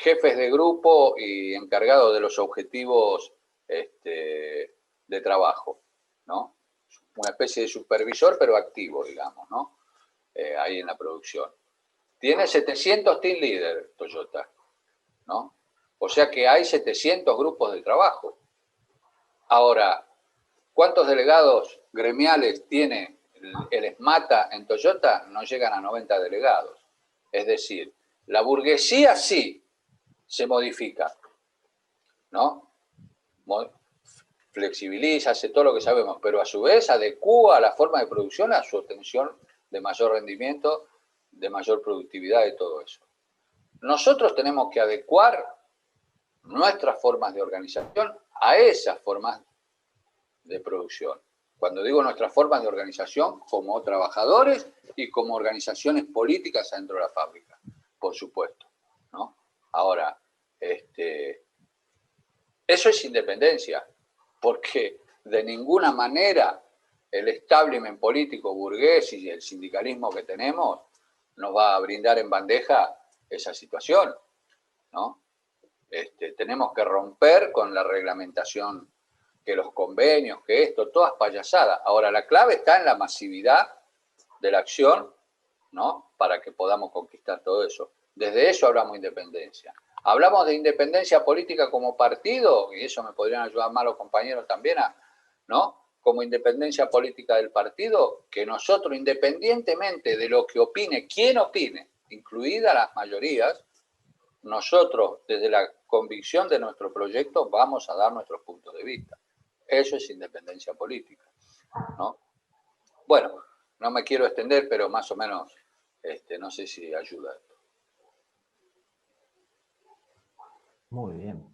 jefes de grupo y encargados de los objetivos de trabajo, ¿no? Una especie de supervisor, pero activo, digamos, ¿no? Ahí en la producción. Tiene 700 team leaders, Toyota, ¿no? O sea que hay 700 grupos de trabajo. Ahora, ¿cuántos delegados gremiales tiene el SMATA en Toyota? No llegan a 90 delegados. Es decir, la burguesía sí se modifica, ¿no? Flexibiliza, hace todo lo que sabemos, pero a su vez adecúa la forma de producción a su obtención de mayor rendimiento, de mayor productividad y todo eso. Nosotros tenemos que adecuar nuestras formas de organización a esas formas de producción. Cuando digo nuestras formas de organización, como trabajadores y como organizaciones políticas dentro de la fábrica, por supuesto, ¿no? Ahora, eso es independencia, porque de ninguna manera el establishment político burgués y el sindicalismo que tenemos nos va a brindar en bandeja esa situación, ¿no? Tenemos que romper con la reglamentación, que los convenios, que esto, todas payasadas. Ahora, la clave está en la masividad de la acción, ¿no? Para que podamos conquistar todo eso. Desde eso hablamos de independencia. Hablamos de independencia política como partido, y eso me podrían ayudar más los compañeros también, ¿no? Como independencia política del partido, que nosotros, independientemente de lo que opine, quien opine, incluidas las mayorías, nosotros, desde la convicción de nuestro proyecto, vamos a dar nuestros puntos de vista. Eso es independencia política, ¿no? Bueno, no me quiero extender, pero más o menos, no sé si ayuda. Muy bien.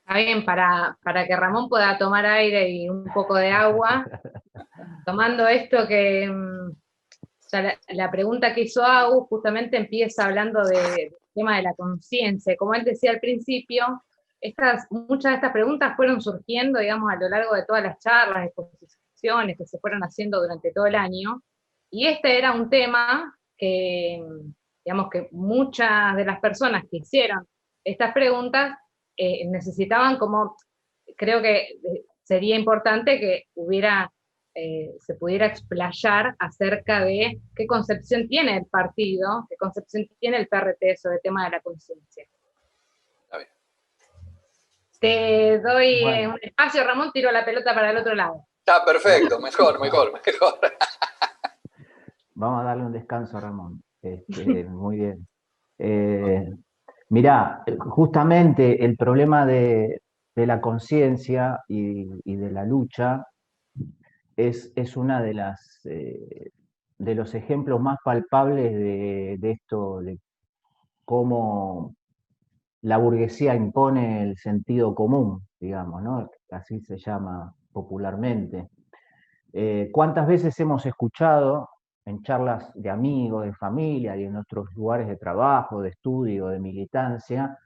Está bien, para que Ramón pueda tomar aire y un poco de agua, tomando esto que, o sea, la pregunta que hizo Agus justamente empieza hablando del tema de la conciencia. Como él decía al principio, muchas de estas preguntas fueron surgiendo, digamos, a lo largo de todas las charlas, exposiciones que se fueron haciendo durante todo el año, y este era un tema que, digamos, que muchas de las personas que hicieron estas preguntas necesitaban, como, creo que sería importante que se pudiera explayar acerca de qué concepción tiene el partido, qué concepción tiene el PRT sobre el tema de la conciencia. Está bien. Te doy Bueno, un espacio, Ramón, tiro la pelota para el otro lado. Está perfecto, mejor. vamos a darle un descanso a Ramón. Muy bien. Mirá, justamente el problema de la conciencia y de la lucha es una de los ejemplos más palpables de esto, de cómo la burguesía impone el sentido común, digamos, ¿no? Así se llama popularmente. ¿Cuántas veces hemos escuchado en charlas de amigos, de familia y en otros lugares de trabajo, de estudio, de militancia,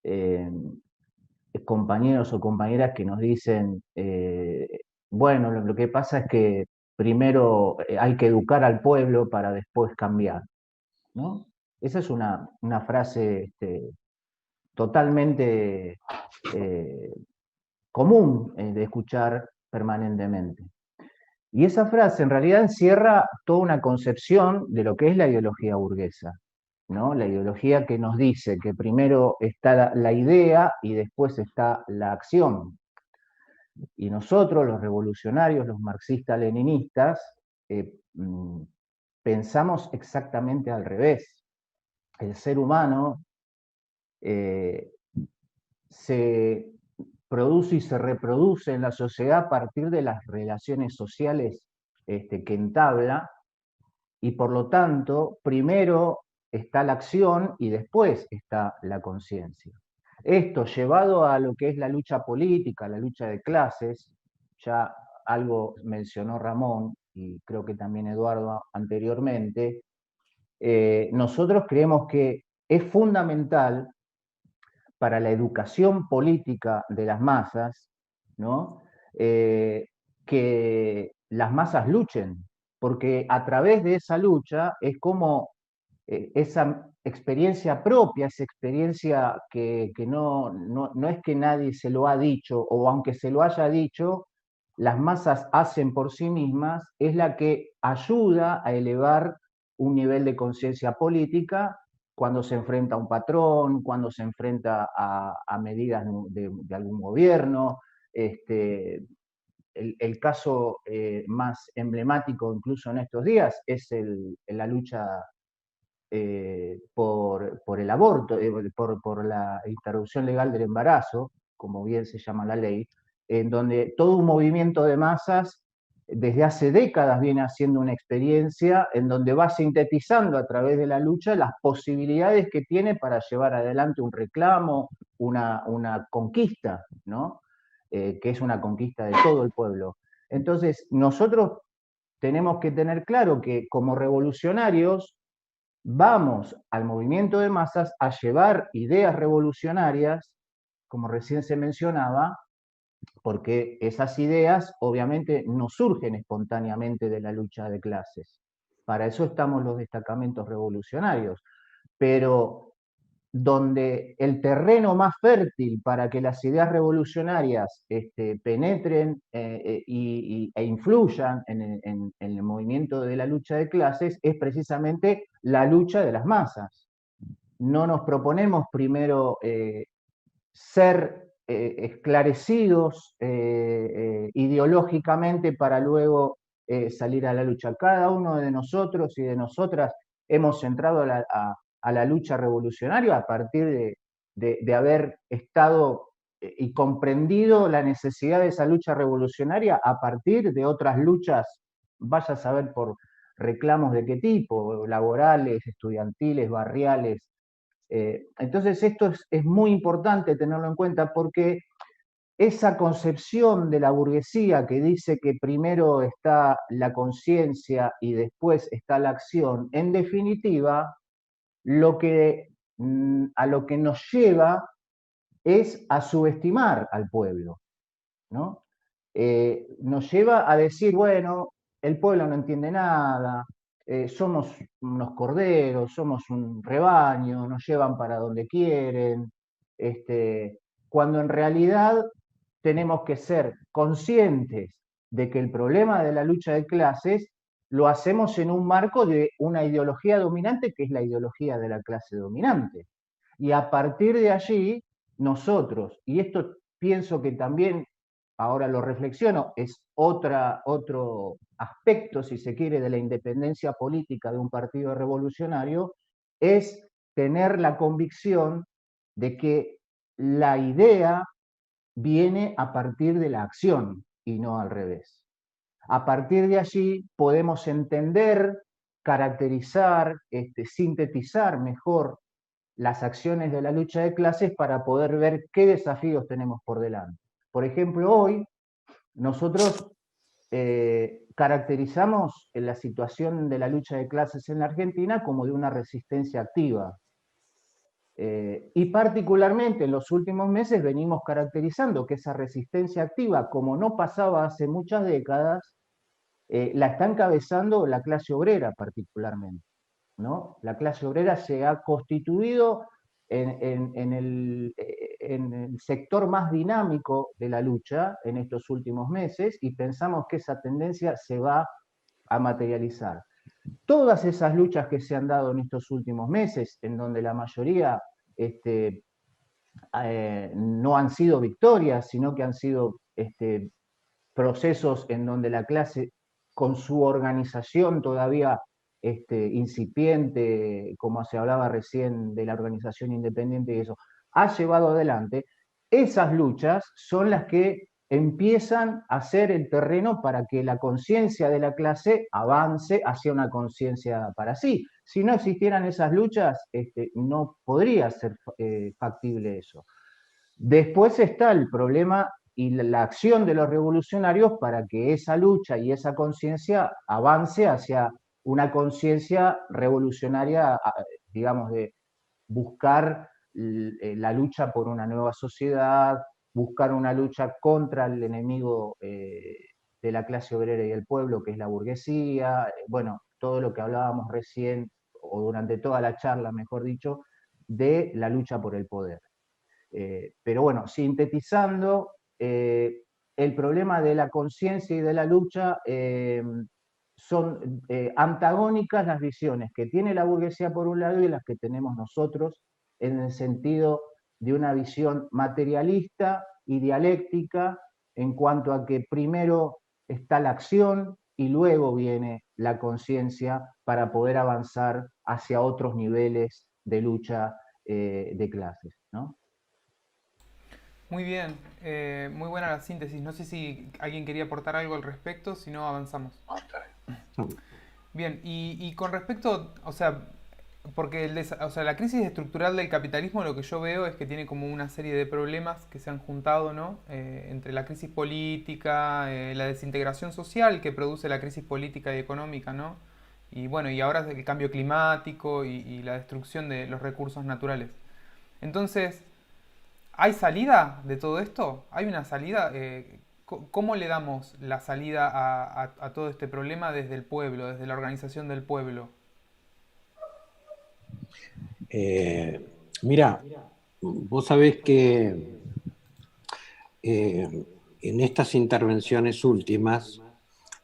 eh, compañeros o compañeras que nos dicen, bueno, lo que pasa es que primero hay que educar al pueblo para después cambiar, ¿no? Esa es una frase totalmente común de escuchar permanentemente. Y esa frase en realidad encierra toda una concepción de lo que es la ideología burguesa, ¿no? La ideología que nos dice que primero está la idea y después está la acción. Y nosotros, los revolucionarios, los marxistas-leninistas, pensamos exactamente al revés. El ser humano se produce y se reproduce en la sociedad a partir de las relaciones sociales que entabla, y por lo tanto, primero está la acción y después está la conciencia. Esto llevado a lo que es la lucha política, la lucha de clases, ya algo mencionó Ramón y creo que también Eduardo anteriormente, nosotros creemos que es fundamental para la educación política de las masas, ¿no? Que las masas luchen, porque a través de esa lucha es como esa experiencia propia, esa experiencia que no es que nadie se lo ha dicho, o aunque se lo haya dicho, las masas hacen por sí mismas, es la que ayuda a elevar un nivel de conciencia política cuando se enfrenta a un patrón, cuando se enfrenta a medidas de algún gobierno. El caso más emblemático incluso en estos días es la lucha por el aborto, por la interrupción legal del embarazo, como bien se llama la ley, en donde todo un movimiento de masas desde hace décadas viene haciendo una experiencia en donde va sintetizando a través de la lucha las posibilidades que tiene para llevar adelante un reclamo, una conquista, ¿no? Que es una conquista de todo el pueblo. Entonces, nosotros tenemos que tener claro que como revolucionarios vamos al movimiento de masas a llevar ideas revolucionarias, como recién se mencionaba, porque esas ideas obviamente no surgen espontáneamente de la lucha de clases. Para eso estamos los destacamentos revolucionarios. Pero donde el terreno más fértil para que las ideas revolucionarias penetren e influyan en el movimiento de la lucha de clases es precisamente la lucha de las masas. No nos proponemos primero ser esclarecidos ideológicamente para luego salir a la lucha. Cada uno de nosotros y de nosotras hemos entrado a la lucha revolucionaria a partir de haber estado y comprendido la necesidad de esa lucha revolucionaria a partir de otras luchas, vaya a saber por reclamos de qué tipo, laborales, estudiantiles, barriales. Entonces esto es muy importante tenerlo en cuenta porque esa concepción de la burguesía que dice que primero está la conciencia y después está la acción, en definitiva, a lo que nos lleva es a subestimar al pueblo, ¿no? Nos lleva a decir, bueno, el pueblo no entiende nada, somos unos corderos, somos un rebaño, nos llevan para donde quieren, cuando en realidad tenemos que ser conscientes de que el problema de la lucha de clases lo hacemos en un marco de una ideología dominante que es la ideología de la clase dominante. Y a partir de allí, nosotros, y esto pienso que también, ahora lo reflexiono, es otro aspecto, si se quiere, de la independencia política de un partido revolucionario, es tener la convicción de que la idea viene a partir de la acción y no al revés. A partir de allí podemos entender, caracterizar, sintetizar mejor las acciones de la lucha de clases para poder ver qué desafíos tenemos por delante. Por ejemplo, hoy nosotros caracterizamos la situación de la lucha de clases en la Argentina como de una resistencia activa. Y particularmente en los últimos meses venimos caracterizando que esa resistencia activa, como no pasaba hace muchas décadas, la está encabezando la clase obrera particularmente, ¿no? La clase obrera se ha constituido en el sector más dinámico de la lucha en estos últimos meses y pensamos que esa tendencia se va a materializar. Todas esas luchas que se han dado en estos últimos meses, en donde la mayoría no han sido victorias, sino que han sido procesos en donde la clase, con su organización todavía incipiente, como se hablaba recién de la organización independiente y eso, ha llevado adelante, esas luchas son las que empiezan a ser el terreno para que la conciencia de la clase avance hacia una conciencia para sí. Si no existieran esas luchas, no podría ser factible eso. Después está el problema y la acción de los revolucionarios para que esa lucha y esa conciencia avance hacia una conciencia revolucionaria, digamos, de buscar la lucha por una nueva sociedad, buscar una lucha contra el enemigo de la clase obrera y del pueblo, que es la burguesía, bueno, todo lo que hablábamos recién, o durante toda la charla, mejor dicho, de la lucha por el poder. Pero bueno, sintetizando, el problema de la conciencia y de la lucha son antagónicas las visiones que tiene la burguesía por un lado y las que tenemos nosotros en el sentido de una visión materialista y dialéctica en cuanto a que primero está la acción y luego viene la conciencia para poder avanzar hacia otros niveles de lucha de clases, ¿no? Muy bien, muy buena la síntesis. No sé si alguien quería aportar algo al respecto, si no avanzamos. Bien, y con respecto, o sea, porque la crisis estructural del capitalismo lo que yo veo es que tiene como una serie de problemas que se han juntado, ¿no? Entre la crisis política, la desintegración social que produce la crisis política y económica, ¿no? Y bueno, y ahora el cambio climático y la destrucción de los recursos naturales. Entonces, ¿hay salida de todo esto? ¿Hay una salida? ¿Cómo le damos la salida a todo este problema desde el pueblo, desde la organización del pueblo? Mira, vos sabés que en estas intervenciones últimas,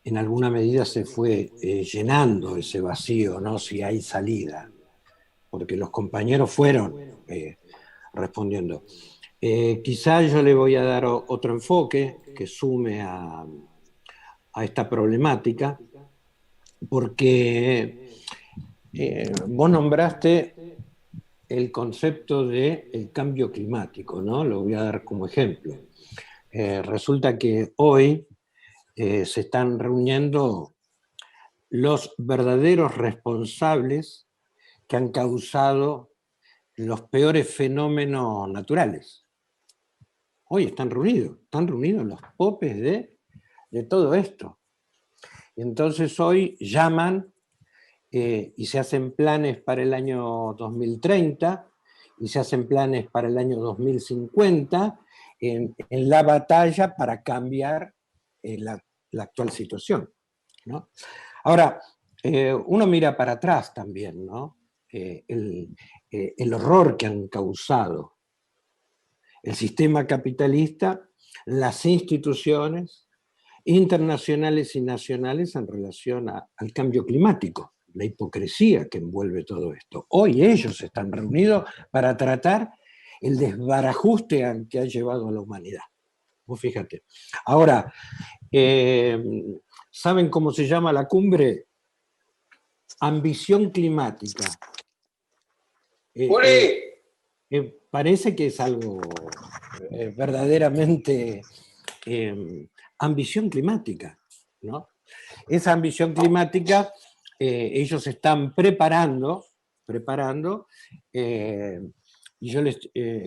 en alguna medida se fue llenando ese vacío, ¿no? Si hay salida, porque los compañeros fueron respondiendo. Quizá yo le voy a dar otro enfoque que sume a esta problemática, porque vos nombraste el concepto del cambio climático, ¿no? Lo voy a dar como ejemplo. Resulta que hoy se están reuniendo los verdaderos responsables que han causado los peores fenómenos naturales. Hoy están reunidos los popes de todo esto. Y entonces hoy llaman y se hacen planes para el año 2030 y se hacen planes para el año 2050 en la batalla para cambiar la actual situación, ¿no? Ahora, uno mira para atrás también, ¿no? El horror que han causado el sistema capitalista, las instituciones internacionales y nacionales en relación al cambio climático, la hipocresía que envuelve todo esto. Hoy ellos están reunidos para tratar el desbarajuste al que ha llevado a la humanidad. Vos fíjate. Ahora, ¿saben cómo se llama la cumbre? Ambición climática. Parece que es algo verdaderamente ambición climática, ¿no? Esa ambición climática, ellos están preparando, y yo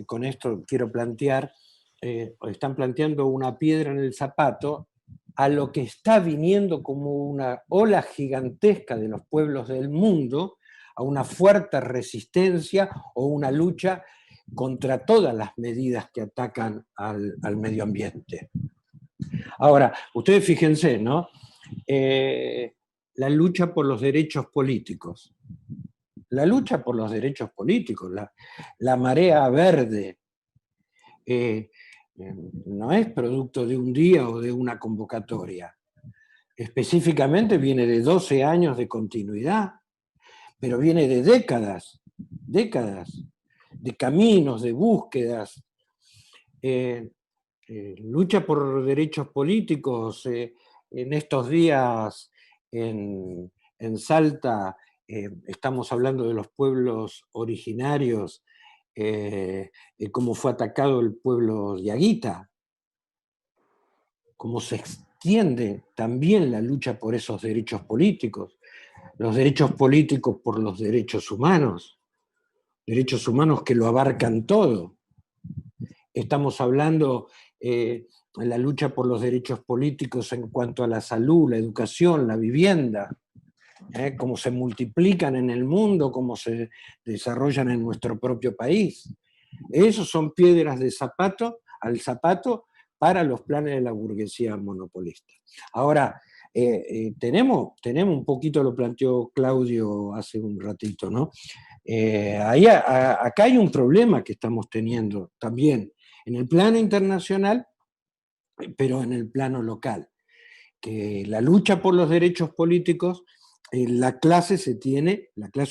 con esto quiero plantear, están planteando una piedra en el zapato a lo que está viniendo como una ola gigantesca de los pueblos del mundo, a una fuerte resistencia o una lucha contra todas las medidas que atacan al medio ambiente. Ahora, ustedes fíjense, ¿no? La lucha por los derechos políticos. La lucha por los derechos políticos, la marea verde, no es producto de un día o de una convocatoria. Específicamente viene de 12 años de continuidad, pero viene de décadas de caminos, de búsquedas. Lucha por derechos políticos. En estos días en Salta estamos hablando de los pueblos originarios, cómo fue atacado el pueblo Diaguita, cómo se extiende también la lucha por esos derechos políticos, los derechos políticos por los derechos humanos que lo abarcan todo. Estamos hablando de la lucha por los derechos políticos en cuanto a la salud, la educación, la vivienda, cómo se multiplican en el mundo, cómo se desarrollan en nuestro propio país. Esos son piedras de zapato al zapato para los planes de la burguesía monopolista. Ahora, tenemos un poquito, lo planteó Claudio hace un ratito, ¿no? Acá hay un problema que estamos teniendo también en el plano internacional, pero en el plano local, que la lucha por los derechos políticos, la clase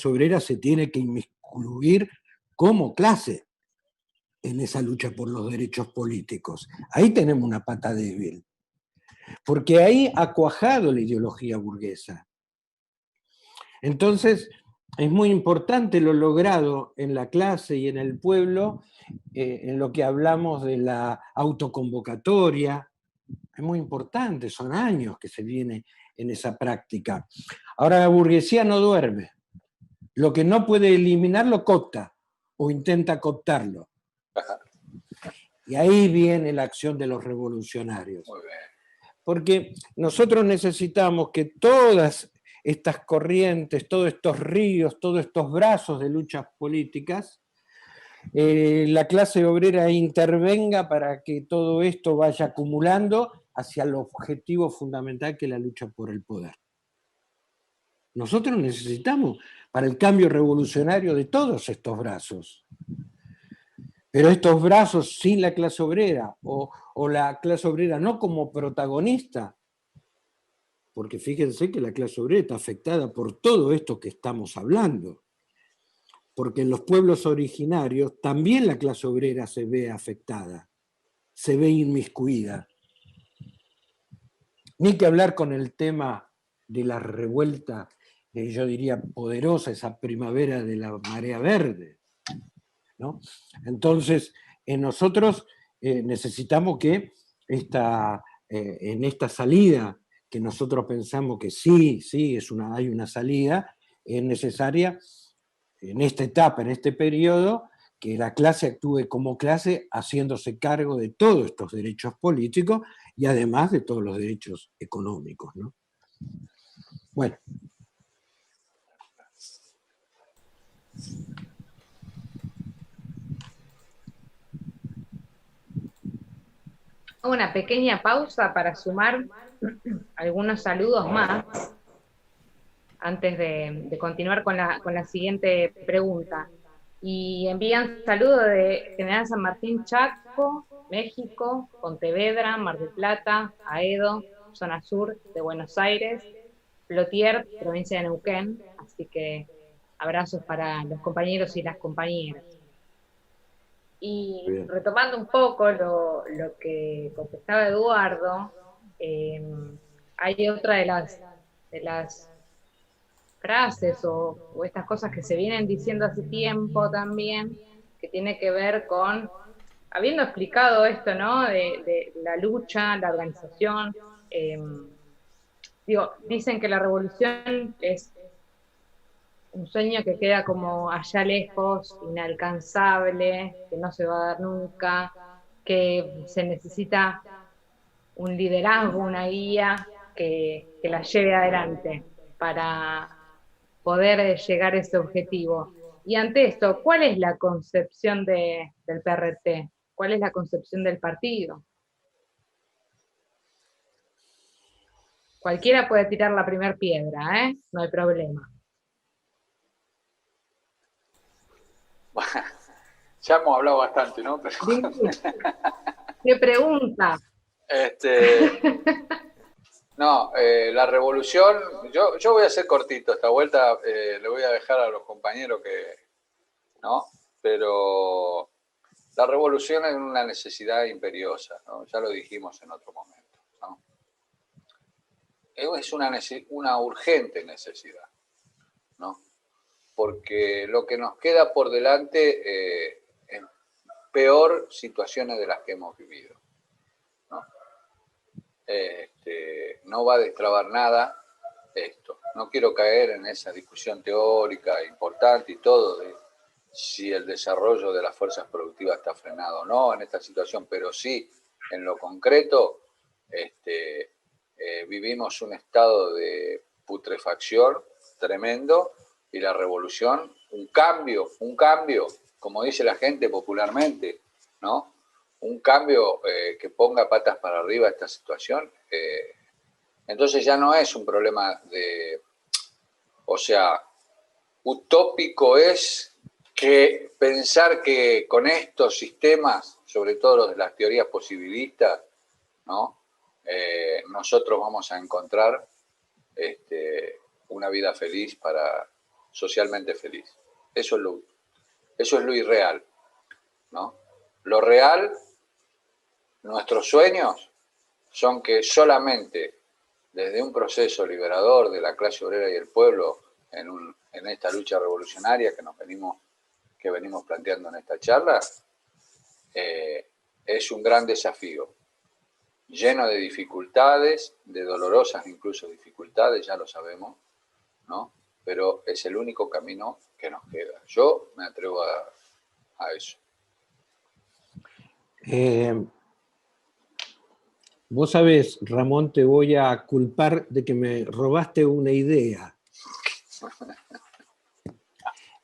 obrera se tiene que inmiscuir como clase en esa lucha por los derechos políticos. Ahí tenemos una pata débil, porque ahí ha cuajado la ideología burguesa. Entonces, es muy importante lo logrado en la clase y en el pueblo, en lo que hablamos de la autoconvocatoria. Es muy importante, son años que se viene en esa práctica. Ahora la burguesía no duerme. Lo que no puede eliminarlo coopta o intenta cooptarlo. Y ahí viene la acción de los revolucionarios. Porque nosotros necesitamos que todas estas corrientes, todos estos ríos, todos estos brazos de luchas políticas, la clase obrera intervenga para que todo esto vaya acumulando hacia el objetivo fundamental que es la lucha por el poder. Nosotros necesitamos para el cambio revolucionario de todos estos brazos. Pero estos brazos sin la clase obrera, o la clase obrera no como protagonista, porque fíjense que la clase obrera está afectada por todo esto que estamos hablando, porque en los pueblos originarios también la clase obrera se ve afectada, se ve inmiscuida. Ni que hablar con el tema de la revuelta, yo diría poderosa, esa primavera de la marea verde, ¿no? Entonces, nosotros necesitamos que en esta salida, que nosotros pensamos que sí, hay una salida, es necesaria en esta etapa, en este periodo, que la clase actúe como clase haciéndose cargo de todos estos derechos políticos y además de todos los derechos económicos, ¿no? Bueno. Una pequeña pausa para sumar algunos saludos más antes de continuar con la siguiente pregunta. Y envían saludos de General San Martín, Chaco, México, Pontevedra, Mar del Plata, Aedo, zona sur de Buenos Aires, Plotier, provincia de Neuquén. Así que abrazos para los compañeros y las compañeras. Y Bien. retomando un poco lo que contestaba Eduardo, hay otra de las frases o estas cosas que se vienen diciendo hace tiempo también, que tiene que ver con, habiendo explicado esto, ¿no? De la lucha, la organización, digo, dicen que la revolución es un sueño que queda como allá lejos, inalcanzable, que no se va a dar nunca, que se necesita un liderazgo, una guía que la lleve adelante para poder llegar a ese objetivo. Y ante esto, ¿cuál es la concepción del PRT? ¿Cuál es la concepción del partido? Cualquiera puede tirar la primera piedra, ¿eh? No hay problema. Ya hemos hablado bastante, ¿no? Pero, ¿Qué pregunta? no, la revolución, yo voy a ser cortito esta vuelta, le voy a dejar a los compañeros que, ¿no? Pero la revolución es una necesidad imperiosa, ¿no? Ya lo dijimos en otro momento, ¿no? Es una urgente necesidad, ¿no? Porque lo que nos queda por delante es peor situaciones de las que hemos vivido, ¿no? No va a destrabar nada esto. No quiero caer en esa discusión teórica importante y todo de si el desarrollo de las fuerzas productivas está frenado o no en esta situación, pero sí, en lo concreto, vivimos un estado de putrefacción tremendo y la revolución, un cambio, como dice la gente popularmente, ¿no? Un cambio que ponga patas para arriba esta situación, entonces ya no es un problema de, o sea, utópico es que pensar que con estos sistemas, sobre todo los de las teorías posibilistas, ¿no? Nosotros vamos a encontrar una vida feliz socialmente feliz. Eso es lo irreal, ¿no? Lo real, nuestros sueños, son que solamente desde un proceso liberador de la clase obrera y el pueblo en esta lucha revolucionaria que venimos planteando en esta charla, es un gran desafío, lleno de dificultades, de dolorosas incluso dificultades, ya lo sabemos, ¿no? Pero es el único camino que nos queda. Yo me atrevo a eso. Vos sabés, Ramón, te voy a culpar de que me robaste una idea.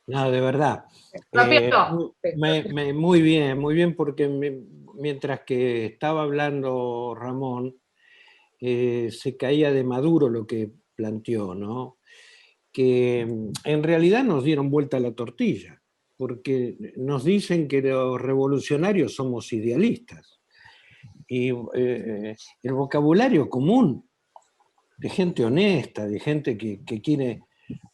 No, de verdad. Muy bien, porque mientras que estaba hablando Ramón, se caía de maduro lo que planteó, ¿no? Que en realidad nos dieron vuelta la tortilla, porque nos dicen que los revolucionarios somos idealistas. Y el vocabulario común de gente honesta, de gente que quiere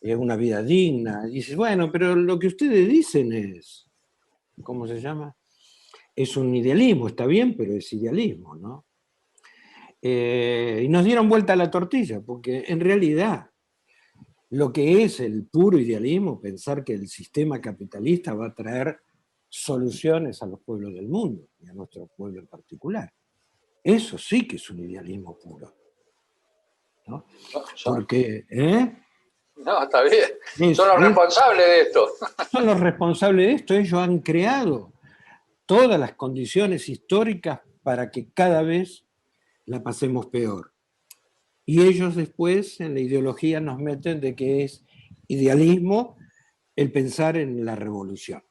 una vida digna, dice, bueno, pero lo que ustedes dicen es, ¿cómo se llama? Es un idealismo, está bien, pero es idealismo, ¿no? Y nos dieron vuelta a la tortilla, porque en realidad lo que es el puro idealismo, pensar que el sistema capitalista va a traer soluciones a los pueblos del mundo, y a nuestro pueblo en particular. Eso sí que es un idealismo puro, ¿no? Porque, No, está bien. Son los responsables de esto. Son los responsables de esto. Ellos han creado todas las condiciones históricas para que cada vez la pasemos peor. Y ellos después en la ideología nos meten de que es idealismo el pensar en la revolución.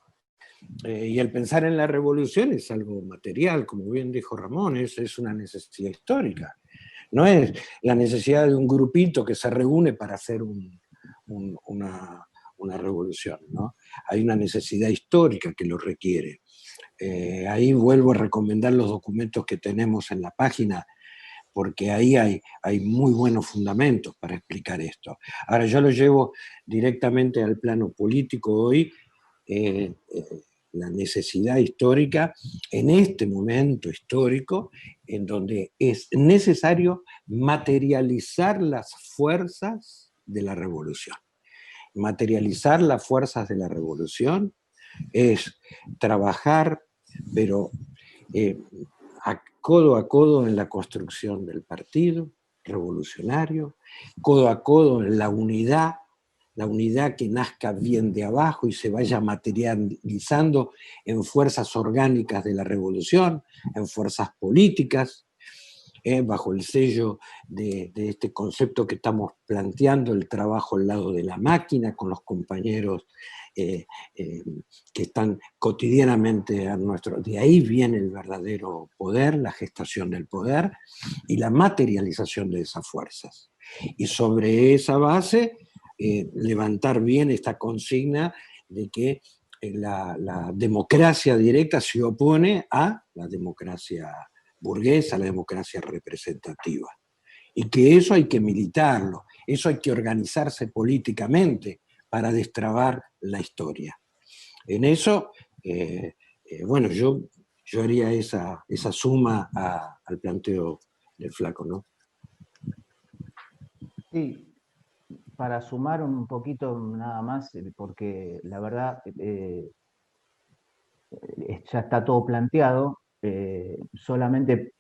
Y el pensar en la revolución es algo material, como bien dijo Ramón, es una necesidad histórica. No es la necesidad de un grupito que se reúne para hacer una revolución, ¿no? Hay una necesidad histórica que lo requiere. Ahí vuelvo a recomendar los documentos que tenemos en la página, porque ahí hay muy buenos fundamentos para explicar esto. Ahora yo lo llevo directamente al plano político hoy. la necesidad histórica en este momento histórico en donde es necesario materializar las fuerzas de la revolución. Materializar las fuerzas de la revolución es trabajar, pero codo a codo en la construcción del partido revolucionario, codo a codo en la unidad que nazca bien de abajo y se vaya materializando en fuerzas orgánicas de la revolución, en fuerzas políticas, bajo el sello de este concepto que estamos planteando, el trabajo al lado de la máquina, con los compañeros que están cotidianamente a nuestro... De ahí viene el verdadero poder, la gestación del poder y la materialización de esas fuerzas. Y sobre esa base, levantar bien esta consigna de que la democracia directa se opone a la democracia burguesa, la democracia representativa. Y que eso hay que militarlo, eso hay que organizarse políticamente para destrabar la historia. En eso, bueno, yo haría esa suma al planteo del Flaco, ¿no? Sí, para sumar un poquito nada más, porque la verdad ya está todo planteado, solamente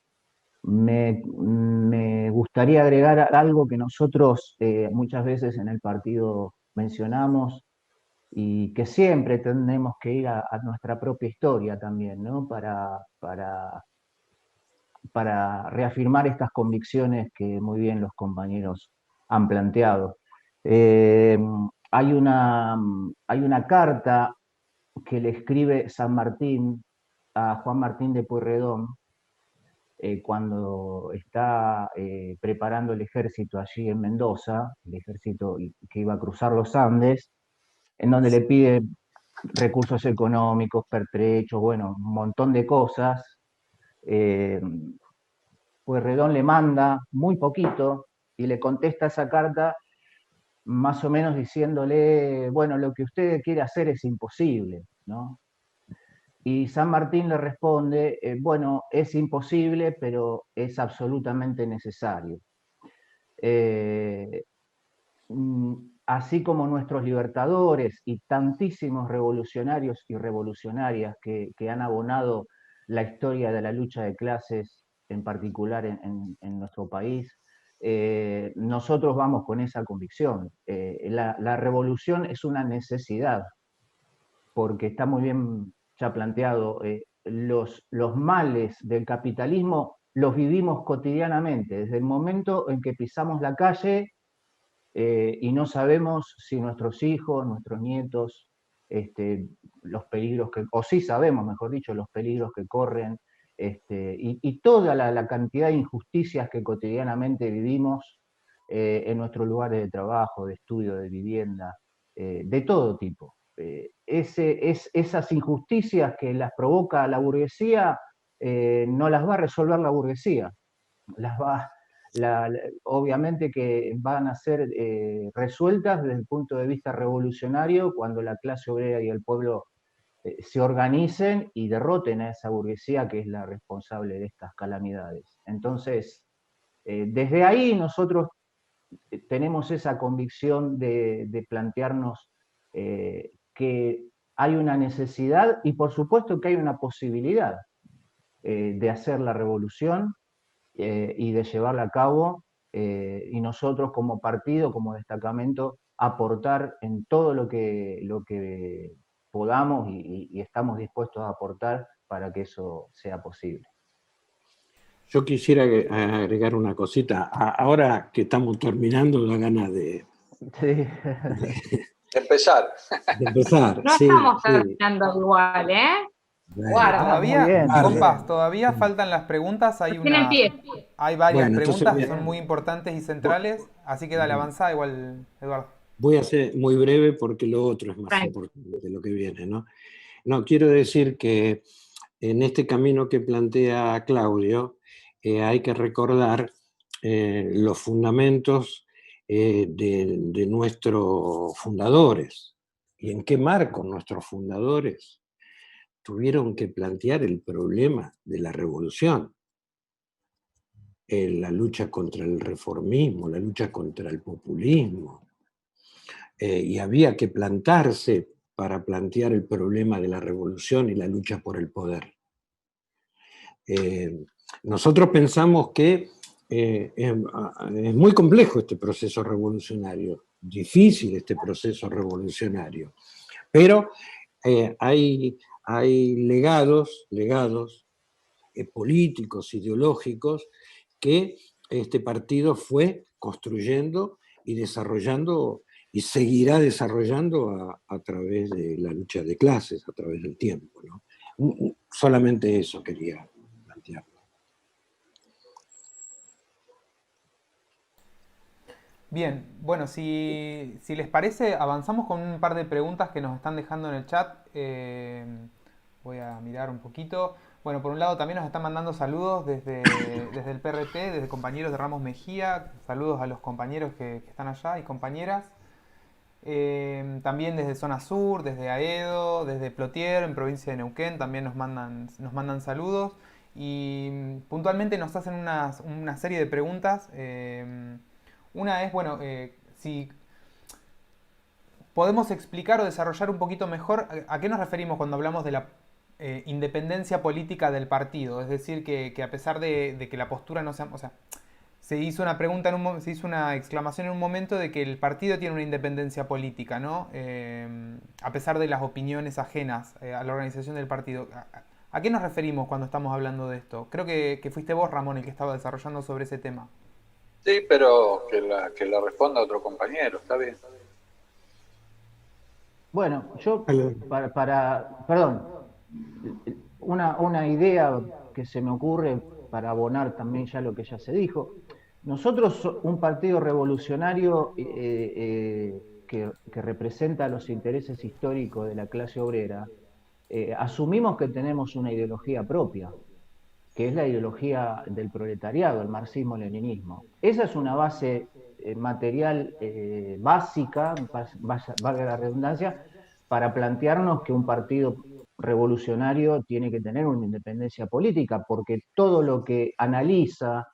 me gustaría agregar algo que nosotros muchas veces en el partido mencionamos y que siempre tenemos que ir a nuestra propia historia también, ¿no? Para reafirmar estas convicciones que muy bien los compañeros han planteado. Eh, hay una carta que le escribe San Martín a Juan Martín de Pueyrredón cuando está preparando el ejército allí en Mendoza, el ejército que iba a cruzar los Andes, en donde le pide recursos económicos, pertrechos, bueno, un montón de cosas. Pueyrredón le manda muy poquito y le contesta esa carta más o menos diciéndole, bueno, lo que usted quiere hacer es imposible, ¿no? Y San Martín le responde, bueno, es imposible, pero es absolutamente necesario. Eh, Así como nuestros libertadores y tantísimos revolucionarios y revolucionarias que han abonado la historia de la lucha de clases, en particular en nuestro país, nosotros vamos con esa convicción. La revolución es una necesidad, porque está muy bien ya planteado, los males del capitalismo los vivimos cotidianamente, desde el momento en que pisamos la calle y no sabemos si nuestros hijos, nuestros nietos, los peligros que, o sí sabemos, mejor dicho, los peligros que corren, y toda la cantidad de injusticias que cotidianamente vivimos en nuestros lugares de trabajo, de estudio, de vivienda, de todo tipo. Esas injusticias que las provoca la burguesía, no las va a resolver la burguesía, las va, obviamente que van a ser resueltas desde el punto de vista revolucionario cuando la clase obrera y el pueblo se organicen y derroten a esa burguesía que es la responsable de estas calamidades. Entonces, desde ahí nosotros tenemos esa convicción de plantearnos que hay una necesidad y por supuesto que hay una posibilidad de hacer la revolución y de llevarla a cabo, y nosotros como partido, como destacamento, aportar en todo lo que podamos y estamos dispuestos a aportar para que eso sea posible. Yo quisiera agregar una cosita. Ahora que estamos terminando, da ganas de empezar. De empezar. No sí, estamos sí. terminando igual, ¿eh? Bueno, Guarda. Todavía, muy bien. compas, todavía faltan las preguntas. Tienen pie. Hay varias Bueno, entonces preguntas que son muy importantes y centrales. Así que dale, avanzá igual, Eduardo. voy a ser muy breve porque lo otro es más Frank. importante de lo que viene, ¿no? No, quiero decir que en este camino que plantea Claudio hay que recordar los fundamentos de nuestros fundadores. ¿Y en qué marco nuestros fundadores? tuvieron que plantear el problema de la revolución, la lucha contra el reformismo, la lucha contra el populismo, y había que plantarse para plantear el problema de la revolución y la lucha por el poder. Nosotros pensamos que es muy complejo este proceso revolucionario, difícil este proceso revolucionario, pero hay legados políticos, ideológicos, que este partido fue construyendo y desarrollando y seguirá desarrollando a través de la lucha de clases, a través del tiempo, ¿no? Solamente eso quería plantear. Bien, bueno, si les parece, avanzamos con un par de preguntas que nos están dejando en el chat. Voy a mirar un poquito. Bueno, por un lado también nos están mandando saludos desde el PRT, desde compañeros de Ramos Mejía. Saludos a los compañeros que están allá y compañeras. También desde Zona Sur, desde Aedo, desde Plotier, en provincia de Neuquén, también nos mandan saludos. Y puntualmente nos hacen una serie de preguntas. Una es, bueno, si podemos explicar o desarrollar un poquito mejor a qué nos referimos cuando hablamos de la independencia política del partido. Es decir, que a pesar de que la postura no sea... O sea, se hizo una pregunta, se hizo una exclamación en un momento de que el partido tiene una independencia política, ¿no? A pesar de las opiniones ajenas a la organización del partido. ¿A qué nos referimos cuando estamos hablando de esto? Creo que fuiste vos, Ramón, el que estaba desarrollando sobre ese tema. Sí, pero que la responda otro compañero, está bien. Bueno, yo perdón, una idea que se me ocurre para abonar también ya lo que ya se dijo. Nosotros, un partido revolucionario que representa los intereses históricos de la clase obrera, asumimos que tenemos una ideología propia, que es la ideología del proletariado, el marxismo-leninismo. Esa es una base material básica, valga la redundancia, para plantearnos que un partido revolucionario tiene que tener una independencia política, porque todo lo que analiza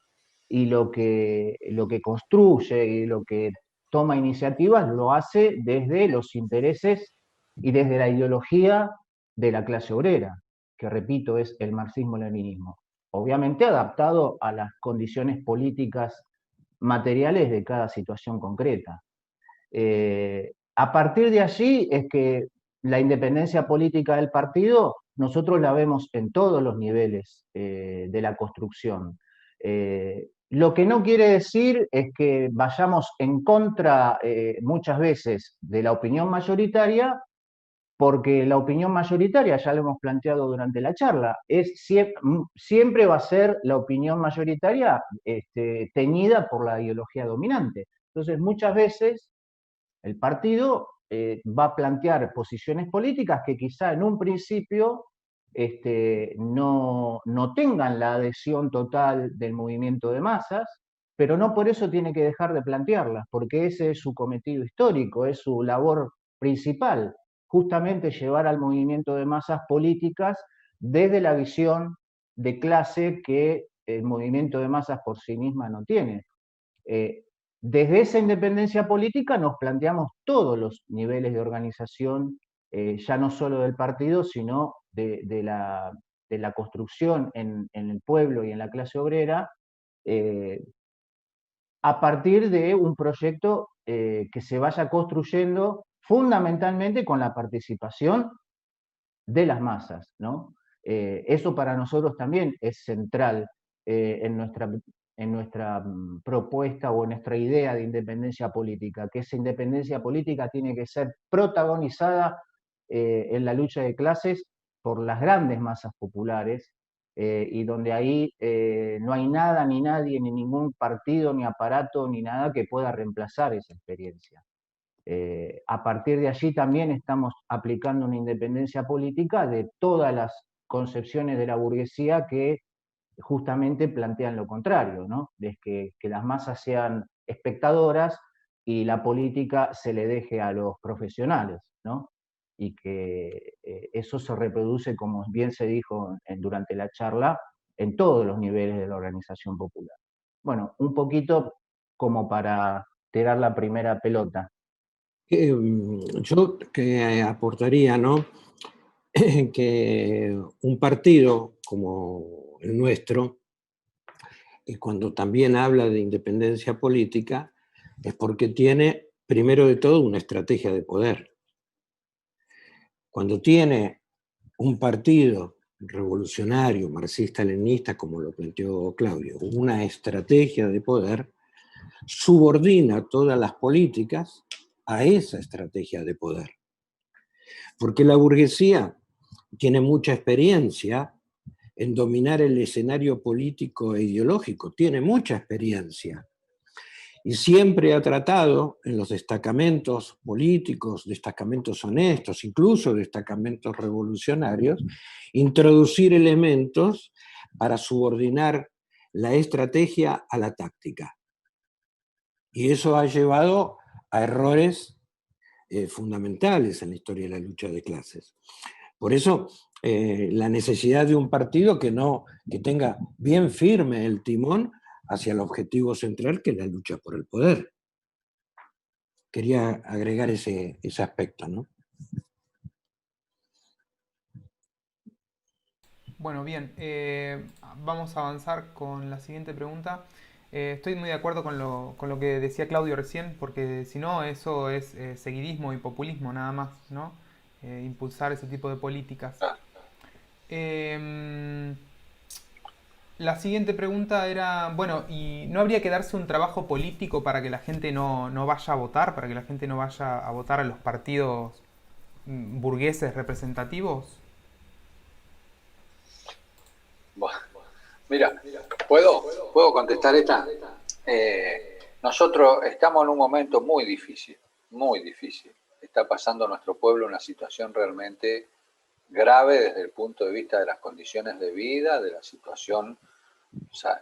y lo que construye y lo que toma iniciativas lo hace desde los intereses y desde la ideología de la clase obrera, que repito es el marxismo-leninismo, obviamente adaptado a las condiciones políticas materiales de cada situación concreta. A partir de allí es que la independencia política del partido nosotros la vemos en todos los niveles de la construcción. Lo que no quiere decir es que vayamos en contra muchas veces de la opinión mayoritaria, porque la opinión mayoritaria, ya lo hemos planteado durante la charla, siempre va a ser la opinión mayoritaria teñida por la ideología dominante. Entonces, muchas veces el partido va a plantear posiciones políticas que quizá en un principio no tengan la adhesión total del movimiento de masas, pero no por eso tiene que dejar de plantearlas, porque ese es su cometido histórico, es su labor principal, justamente llevar al movimiento de masas políticas desde la visión de clase que el movimiento de masas por sí misma no tiene. Desde esa independencia política nos planteamos todos los niveles de organización, ya no solo del partido, sino de la construcción en el pueblo y en la clase obrera, a partir de un proyecto que se vaya construyendo fundamentalmente con la participación de las masas, ¿no? Eso para nosotros también es central en nuestra propuesta o en nuestra idea de independencia política, que esa independencia política tiene que ser protagonizada en la lucha de clases por las grandes masas populares, y donde ahí no hay nada, ni nadie, ni ningún partido, ni aparato, ni nada que pueda reemplazar esa experiencia. A partir de allí también estamos aplicando una independencia política de todas las concepciones de la burguesía que justamente plantean lo contrario, ¿no? De que las masas sean espectadoras y la política se le deje a los profesionales, ¿no? y que eso se reproduce, como bien se dijo durante la charla, en todos los niveles de la organización popular. Bueno, un poquito como para tirar la primera pelota. Yo que aportaría, ¿no? Que un partido como el nuestro, y cuando también habla de independencia política, es porque tiene, primero de todo, una estrategia de poder. Cuando tiene un partido revolucionario, marxista-leninista, como lo planteó Claudio, una estrategia de poder, subordina todas las políticas a esa estrategia de poder. Porque la burguesía tiene mucha experiencia en dominar el escenario político e ideológico, tiene mucha experiencia. Y siempre ha tratado en los destacamentos políticos, destacamentos honestos, incluso destacamentos revolucionarios, introducir elementos para subordinar la estrategia a la táctica. Y eso ha llevado a errores fundamentales en la historia de la lucha de clases. Por eso, la necesidad de un partido que tenga bien firme el timón hacia el objetivo central, que es la lucha por el poder. Quería agregar ese aspecto, ¿no? Bueno, bien, vamos a avanzar con la siguiente pregunta. Estoy muy de acuerdo con lo que decía Claudio recién, porque si no, eso es seguidismo y populismo nada más, ¿no? Impulsar ese tipo de políticas. Em, la siguiente pregunta era, bueno, ¿y no habría que darse un trabajo político para que la gente no vaya a votar, para que la gente no vaya a votar a los partidos burgueses representativos? Bueno, mira, ¿puedo contestar esta? Nosotros estamos en un momento muy difícil, muy difícil. Está pasando nuestro pueblo una situación realmente grave desde el punto de vista de las condiciones de vida, de la situación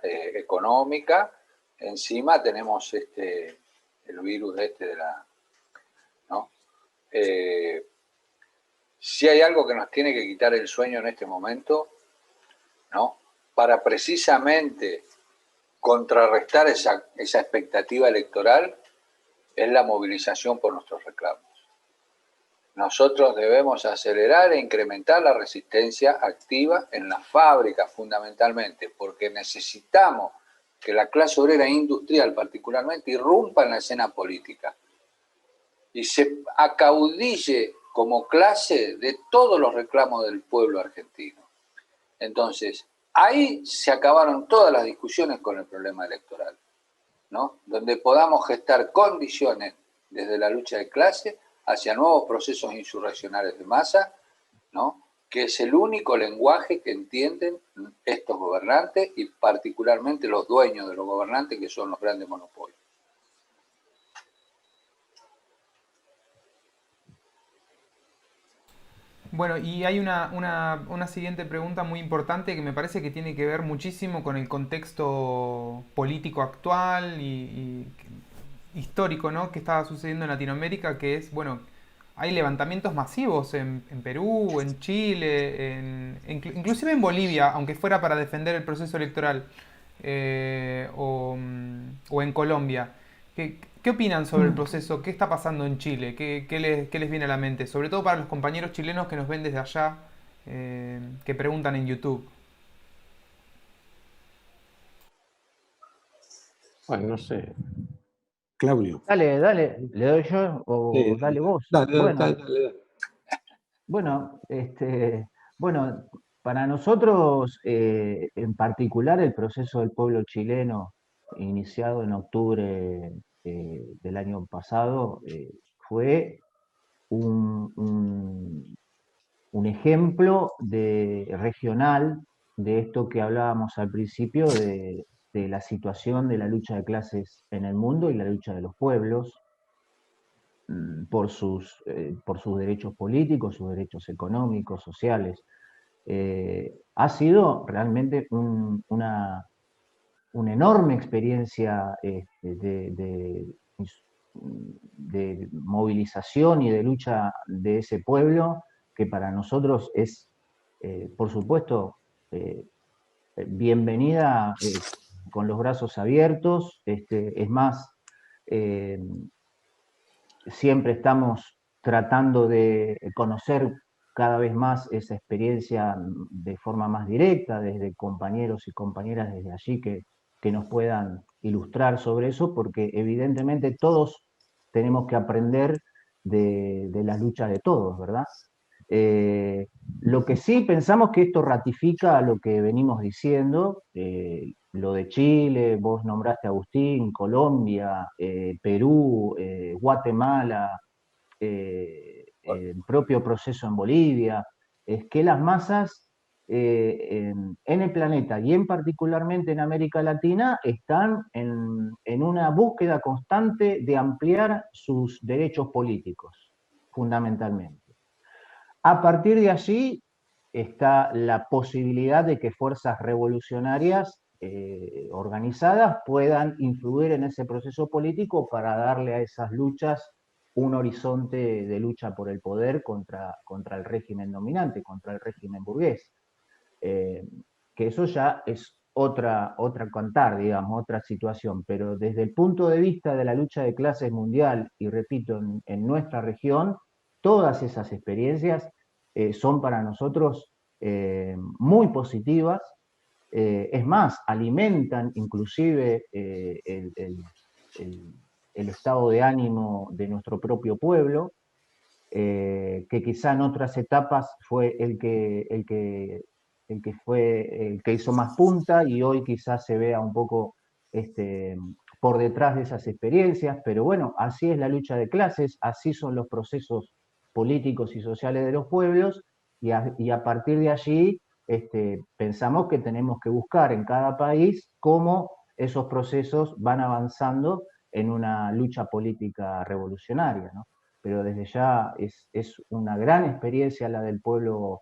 económica. Encima tenemos el virus de la... ¿no? Si hay algo que nos tiene que quitar el sueño en este momento, ¿no? Para precisamente contrarrestar esa expectativa electoral, es la movilización por nuestros reclamos. Nosotros debemos acelerar e incrementar la resistencia activa en las fábricas fundamentalmente, porque necesitamos que la clase obrera industrial particularmente irrumpa en la escena política y se acaudille como clase de todos los reclamos del pueblo argentino. Entonces, ahí se acabaron todas las discusiones con el problema electoral, ¿no? Donde podamos gestar condiciones desde la lucha de clase hacia nuevos procesos insurreccionales de masa, ¿no? Que es el único lenguaje que entienden estos gobernantes y particularmente los dueños de los gobernantes, que son los grandes monopolios. Bueno, y hay una siguiente pregunta muy importante que me parece que tiene que ver muchísimo con el contexto político actual y histórico, ¿no? Que está sucediendo en Latinoamérica, que es, bueno, hay levantamientos masivos en Perú, en Chile, inclusive en Bolivia, aunque fuera para defender el proceso electoral, o en Colombia. ¿Qué opinan sobre el proceso? ¿Qué está pasando en Chile? ¿Qué les viene a la mente? Sobre todo para los compañeros chilenos que nos ven desde allá, que preguntan en YouTube. Bueno, no sé. Claudio. Dale, le doy yo o dale vos. Bueno, Dale. bueno, bueno, para nosotros, en particular, el proceso del pueblo chileno, iniciado en octubre del año pasado, fue un, un ejemplo regional de esto que hablábamos al principio, de la situación de la lucha de clases en el mundo y la lucha de los pueblos por sus derechos políticos, sus derechos económicos, sociales. Ha sido realmente una enorme experiencia de movilización y de lucha de ese pueblo, que para nosotros es, por supuesto, bienvenida con los brazos abiertos. Es más, siempre estamos tratando de conocer cada vez más esa experiencia de forma más directa, desde compañeros y compañeras desde allí que nos puedan ilustrar sobre eso, porque evidentemente todos tenemos que aprender de la lucha de todos, ¿verdad? Lo que sí pensamos que esto ratifica lo que venimos diciendo, lo de Chile, vos nombraste a Agustín, Colombia, Perú, Guatemala, el propio proceso en Bolivia, es que las masas en el planeta y en particularmente en América Latina están en una búsqueda constante de ampliar sus derechos políticos, fundamentalmente. A partir de allí está la posibilidad de que fuerzas revolucionarias organizadas puedan influir en ese proceso político para darle a esas luchas un horizonte de lucha por el poder contra el régimen dominante, contra el régimen burgués. Que eso ya es otra cantar, digamos, otra situación, pero desde el punto de vista de la lucha de clases mundial, y repito, en nuestra región, todas esas experiencias son para nosotros muy positivas. Es más, alimentan inclusive el estado de ánimo de nuestro propio pueblo, que quizá en otras etapas fue el que hizo más punta, y hoy quizás se vea un poco por detrás de esas experiencias, pero bueno, así es la lucha de clases, así son los procesos políticos y sociales de los pueblos, y a partir de allí pensamos que tenemos que buscar en cada país cómo esos procesos van avanzando en una lucha política revolucionaria, ¿no? Pero desde ya es una gran experiencia la del pueblo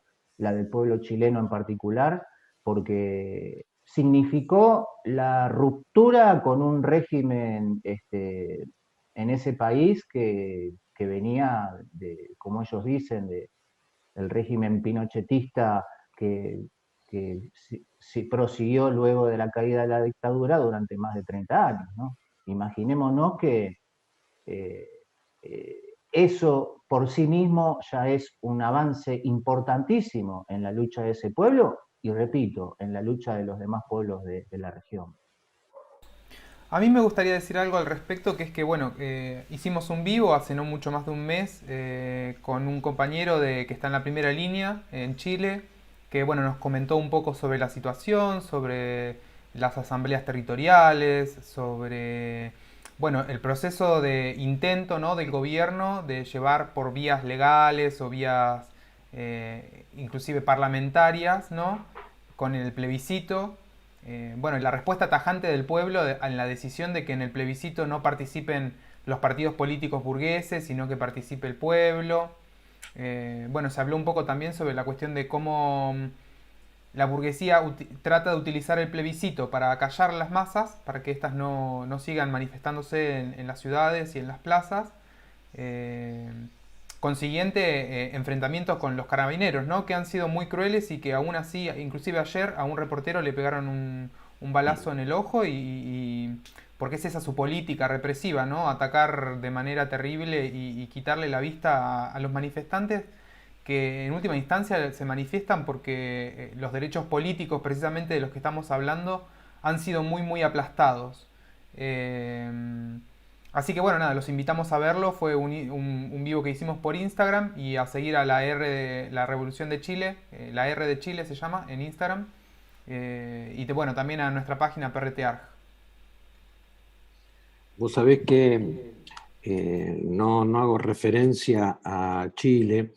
chileno en particular, porque significó la ruptura con un régimen en ese país que venía, como ellos dicen, del régimen pinochetista que prosiguió luego de la caída de la dictadura durante más de 30 años, ¿no? Imaginémonos que eh, eso por sí mismo ya es un avance importantísimo en la lucha de ese pueblo y, repito, en la lucha de los demás pueblos de la región. A mí me gustaría decir algo al respecto, que es que, bueno, hicimos un vivo hace no mucho más de un mes con un compañero que está en la primera línea en Chile, que, bueno, nos comentó un poco sobre la situación, sobre las asambleas territoriales, sobre, bueno, el proceso de intento, ¿no?, del gobierno de llevar por vías legales o vías inclusive parlamentarias, ¿no?, con el plebiscito. Bueno, y la respuesta tajante del pueblo en la decisión de que en el plebiscito no participen los partidos políticos burgueses, sino que participe el pueblo. Bueno, se habló un poco también sobre la cuestión de cómo la burguesía trata de utilizar el plebiscito para acallar las masas, para que éstas no sigan manifestándose en las ciudades y en las plazas. Consiguiente, enfrentamientos con los carabineros, ¿no?, que han sido muy crueles y que aún así, inclusive ayer a un reportero le pegaron un balazo en el ojo porque es esa su política represiva, ¿no?, atacar de manera terrible y quitarle la vista a los manifestantes, que en última instancia se manifiestan porque los derechos políticos, precisamente de los que estamos hablando, han sido muy aplastados. Así que bueno, nada, los invitamos a verlo. Fue un vivo que hicimos por Instagram, y a seguir a la Revolución de Chile, la R de Chile se llama en Instagram, y bueno, también a nuestra página PRT-ARG. Vos sabés que no hago referencia a Chile,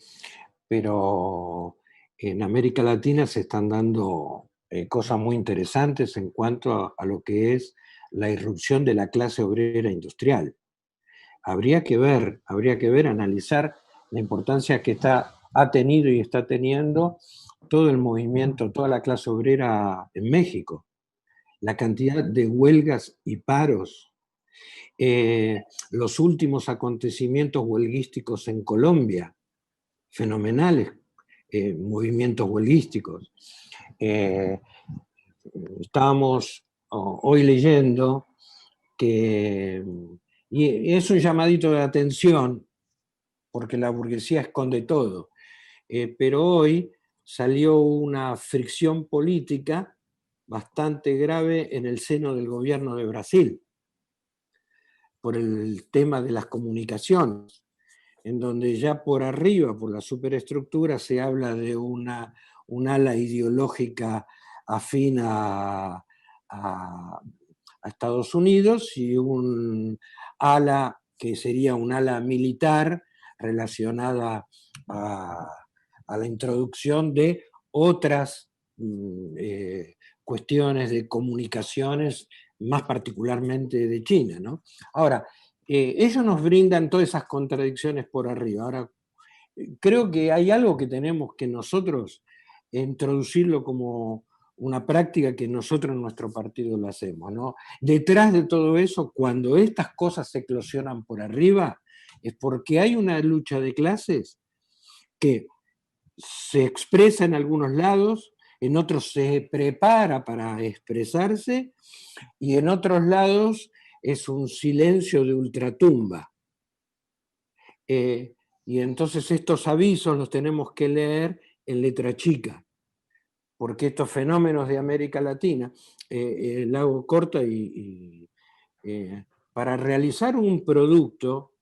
pero en América Latina se están dando cosas muy interesantes en cuanto a lo que es la irrupción de la clase obrera industrial. Habría que ver, analizar la importancia que ha tenido y está teniendo todo el movimiento, toda la clase obrera en México. La cantidad de huelgas y paros los últimos acontecimientos huelguísticos en Colombia, fenomenales movimientos huelguísticos. Estábamos hoy leyendo que, y es un llamadito de atención, porque la burguesía esconde todo, pero hoy salió una fricción política bastante grave en el seno del gobierno de Brasil, por el tema de las comunicaciones, en donde ya por arriba, por la superestructura, se habla de un ala ideológica afín a Estados Unidos y un ala que sería un ala militar relacionada a la introducción de otras cuestiones de comunicaciones, más particularmente de China, ¿no? Ahora, ellos nos brindan todas esas contradicciones por arriba. Ahora, creo que hay algo que tenemos que nosotros introducirlo como una práctica que nosotros en nuestro partido lo hacemos, ¿no? Detrás de todo eso, cuando estas cosas se eclosionan por arriba, es porque hay una lucha de clases que se expresa en algunos lados, en otros se prepara para expresarse, y en otros lados es un silencio de ultratumba. Y entonces estos avisos los tenemos que leer en letra chica, porque estos fenómenos de América Latina, la hago corta, para realizar un producto,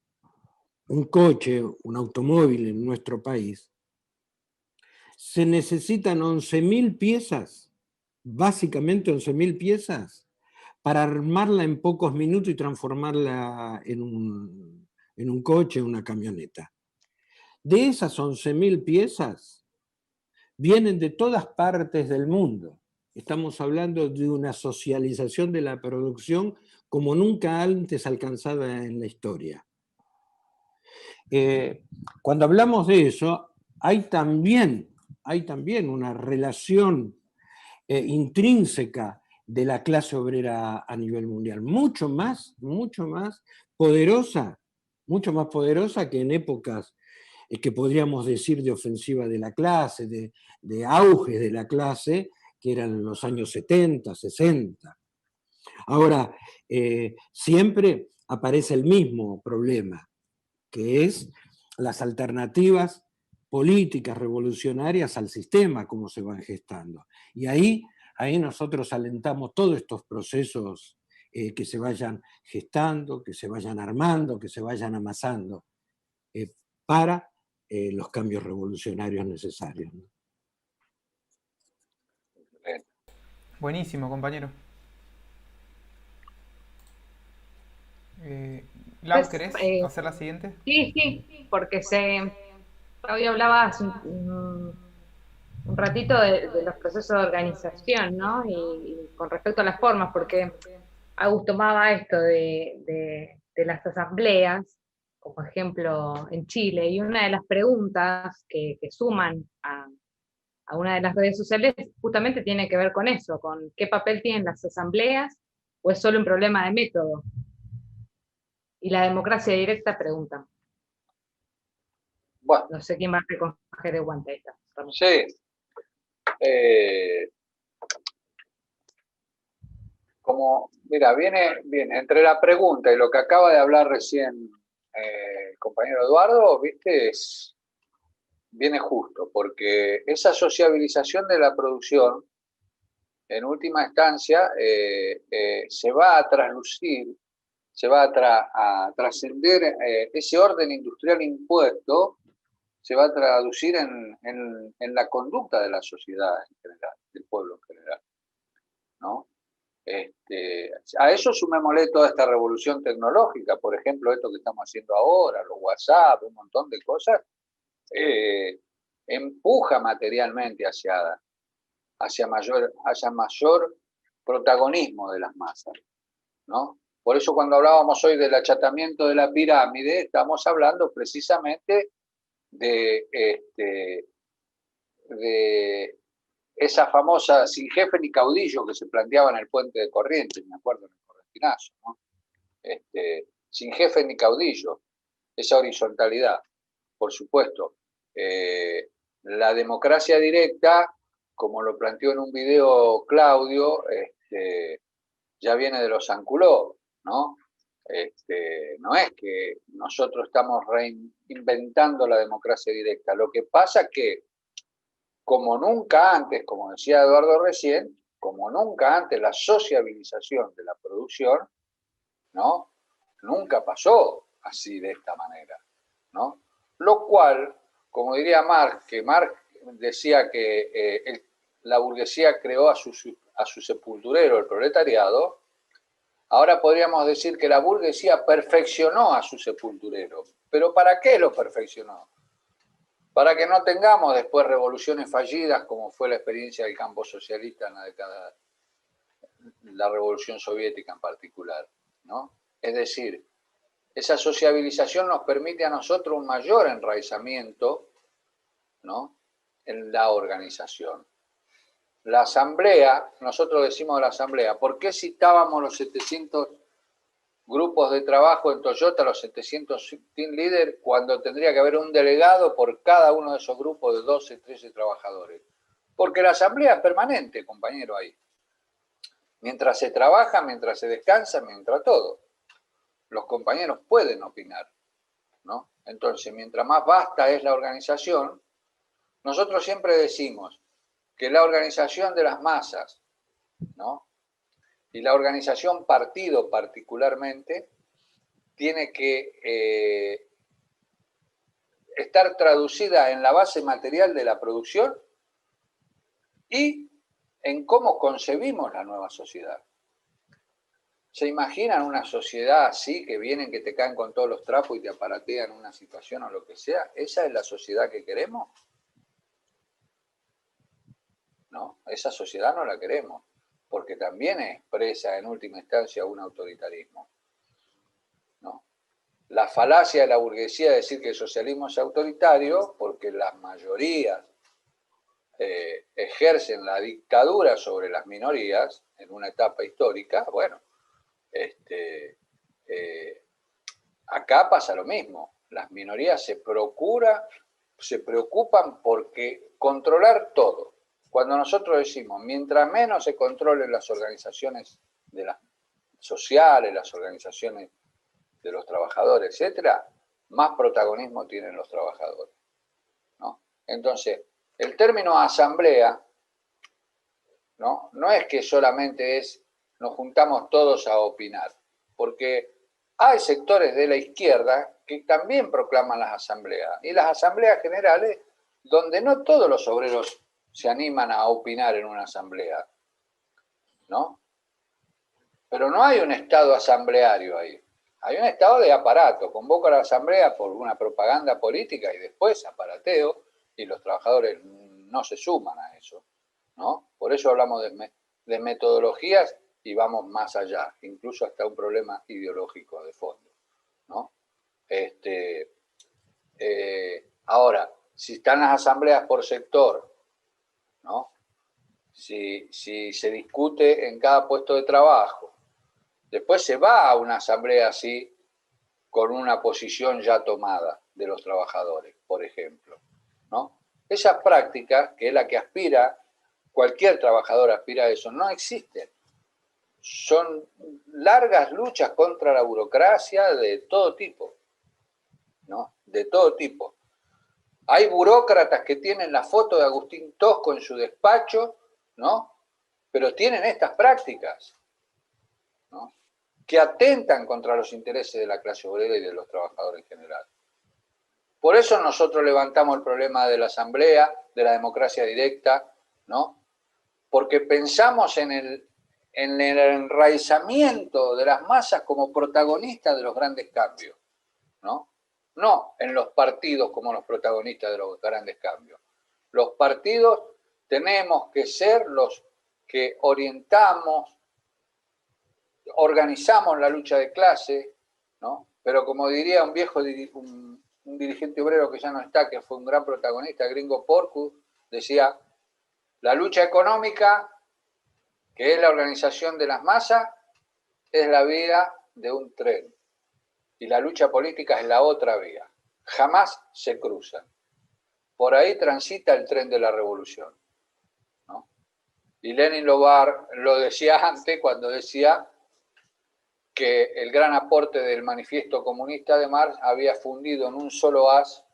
un coche, un automóvil en nuestro país, se necesitan 11.000 piezas, básicamente 11.000 piezas, para armarla en pocos minutos y transformarla en un coche, una camioneta. De esas 11.000 piezas, vienen de todas partes del mundo. Estamos hablando de una socialización de la producción como nunca antes alcanzada en la historia. Cuando hablamos de eso, hay también una relación intrínseca de la clase obrera a nivel mundial, mucho más poderosa que en épocas que podríamos decir de ofensiva de la clase, de auge de la clase, que eran los años 70, 60. Ahora, siempre aparece el mismo problema, que es las alternativas políticas revolucionarias al sistema, como se van gestando. Y ahí nosotros alentamos todos estos procesos que se vayan gestando, que se vayan armando, que se vayan amasando para los cambios revolucionarios necesarios, ¿no? Buenísimo, compañero. Lau, ¿querés hacer la siguiente? Sí, porque hoy hablaba hace un ratito de los procesos de organización, ¿no? Y con respecto a las formas, porque Agus tomaba esto de las asambleas, como ejemplo en Chile, y una de las preguntas que suman a una de las redes sociales justamente tiene que ver con eso, con qué papel tienen las asambleas, o es solo un problema de método. Y la democracia directa pregunta. Bueno. No sé quién va a recoger el guante. Sí. Mira, viene entre la pregunta y lo que acaba de hablar recién el compañero Eduardo, viste, viene justo, porque esa sociabilización de la producción, en última instancia, se va a traslucir, se va a trascender ese orden industrial impuesto, se va a traducir en la conducta de la sociedad en general, del pueblo en general, ¿no? A eso sumémosle toda esta revolución tecnológica, por ejemplo, esto que estamos haciendo ahora, los WhatsApp, un montón de cosas, empuja materialmente hacia mayor protagonismo de las masas, ¿no? Por eso cuando hablábamos hoy del achatamiento de la pirámide, estamos hablando precisamente de esa famosa sin jefe ni caudillo que se planteaba en el puente de Corrientes, me acuerdo, en el Correntinazo, ¿no? sin jefe ni caudillo, esa horizontalidad, por supuesto. La democracia directa, como lo planteó en un video Claudio, ya viene de los Sanculó, ¿no? No es que nosotros estamos reinventando la democracia directa. Lo que pasa es que, como nunca antes, como decía Eduardo recién, como nunca antes la sociabilización de la producción, ¿no? Nunca pasó así de esta manera, ¿no? Lo cual, como diría Marx, que Marx decía que la burguesía creó a su sepulturero, el proletariado, ahora podríamos decir que la burguesía perfeccionó a su sepulturero. ¿Pero para qué lo perfeccionó? Para que no tengamos después revoluciones fallidas, como fue la experiencia del campo socialista en la década, la revolución soviética en particular, ¿no? Es decir, esa sociabilización nos permite a nosotros un mayor enraizamiento, ¿no?, en la organización. La asamblea, nosotros decimos la asamblea, ¿por qué citábamos los 700 grupos de trabajo en Toyota, los 700 team leaders, cuando tendría que haber un delegado por cada uno de esos grupos de 12, 13 trabajadores? Porque la asamblea es permanente, compañero, ahí. Mientras se trabaja, mientras se descansa, mientras todo. Los compañeros pueden opinar, ¿no? Entonces, mientras más vasta es la organización, nosotros siempre decimos que la organización de las masas, ¿no?, y la organización partido particularmente, tiene que estar traducida en la base material de la producción y en cómo concebimos la nueva sociedad. ¿Se imaginan una sociedad así, que vienen, que te caen con todos los trapos y te aparatean una situación o lo que sea? ¿Esa es la sociedad que queremos? No, esa sociedad no la queremos, porque también expresa en última instancia un autoritarismo, ¿no? La falacia de la burguesía es decir que el socialismo es autoritario, porque las mayorías ejercen la dictadura sobre las minorías en una etapa histórica. Bueno, acá pasa lo mismo. Las minorías se preocupan porque controlar todo. Cuando nosotros decimos, mientras menos se controlen las organizaciones de las sociales, las organizaciones de los trabajadores, etcétera, más protagonismo tienen los trabajadores, ¿no? Entonces, el término asamblea, ¿no?, no es que solamente nos juntamos todos a opinar, porque hay sectores de la izquierda que también proclaman las asambleas, y las asambleas generales donde no todos los obreros se animan a opinar en una asamblea, ¿no? Pero no hay un estado asambleario ahí, hay un estado de aparato. Convoca a la asamblea por una propaganda política y después aparateo, y los trabajadores no se suman a eso, ¿no? Por eso hablamos de metodologías y vamos más allá, incluso hasta un problema ideológico de fondo, ¿no? Ahora, si están las asambleas por sector, ¿no?, si se discute en cada puesto de trabajo, después se va a una asamblea así con una posición ya tomada de los trabajadores, por ejemplo, ¿no? Esas prácticas, que es la que aspira, cualquier trabajador aspira a eso, no existen. Son largas luchas contra la burocracia de todo tipo, ¿no? De todo tipo. Hay burócratas que tienen la foto de Agustín Tosco en su despacho, ¿no?, pero tienen estas prácticas, ¿no?, que atentan contra los intereses de la clase obrera y de los trabajadores en general. Por eso nosotros levantamos el problema de la asamblea, de la democracia directa, ¿no?, porque pensamos en el enraizamiento de las masas como protagonistas de los grandes cambios, ¿no? No en los partidos como los protagonistas de los grandes cambios. Los partidos tenemos que ser los que orientamos, organizamos la lucha de clase, ¿no? Pero como diría un viejo, un dirigente obrero que ya no está, que fue un gran protagonista, Gringo Porcus, decía, la lucha económica, que es la organización de las masas, es la vía de un tren y la lucha política es la otra vía. Jamás se cruzan. Por ahí transita el tren de la revolución, ¿no? Y Lenin lo decía antes cuando decía que el gran aporte del manifiesto comunista de Marx había fundido en un solo haz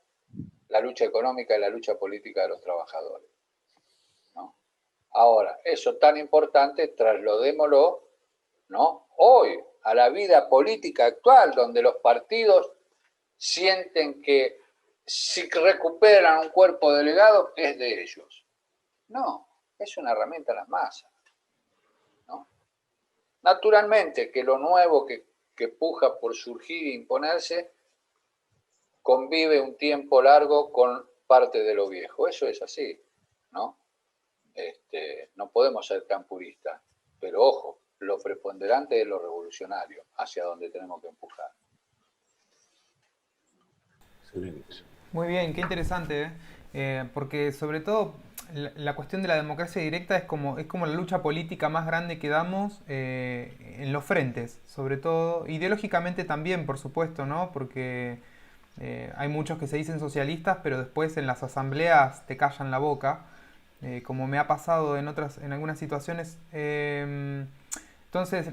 la lucha económica y la lucha política de los trabajadores, ¿no? Ahora, eso tan importante, trasladémoslo, ¿no?, hoy a la vida política actual, donde los partidos sienten que si recuperan un cuerpo delegado es de ellos. No, es una herramienta en las masas, ¿no? Naturalmente que lo nuevo que puja por surgir e imponerse convive un tiempo largo con parte de lo viejo. Eso es así, ¿no? No podemos ser tan puristas, pero ojo, lo preponderante es lo revolucionario, hacia donde tenemos que empujar. Muy bien, qué interesante, porque sobre todo la cuestión de la democracia directa es como la lucha política más grande que damos en los frentes, sobre todo, ideológicamente también, por supuesto, ¿no? Porque hay muchos que se dicen socialistas, pero después en las asambleas te callan la boca, como me ha pasado en algunas situaciones. Entonces,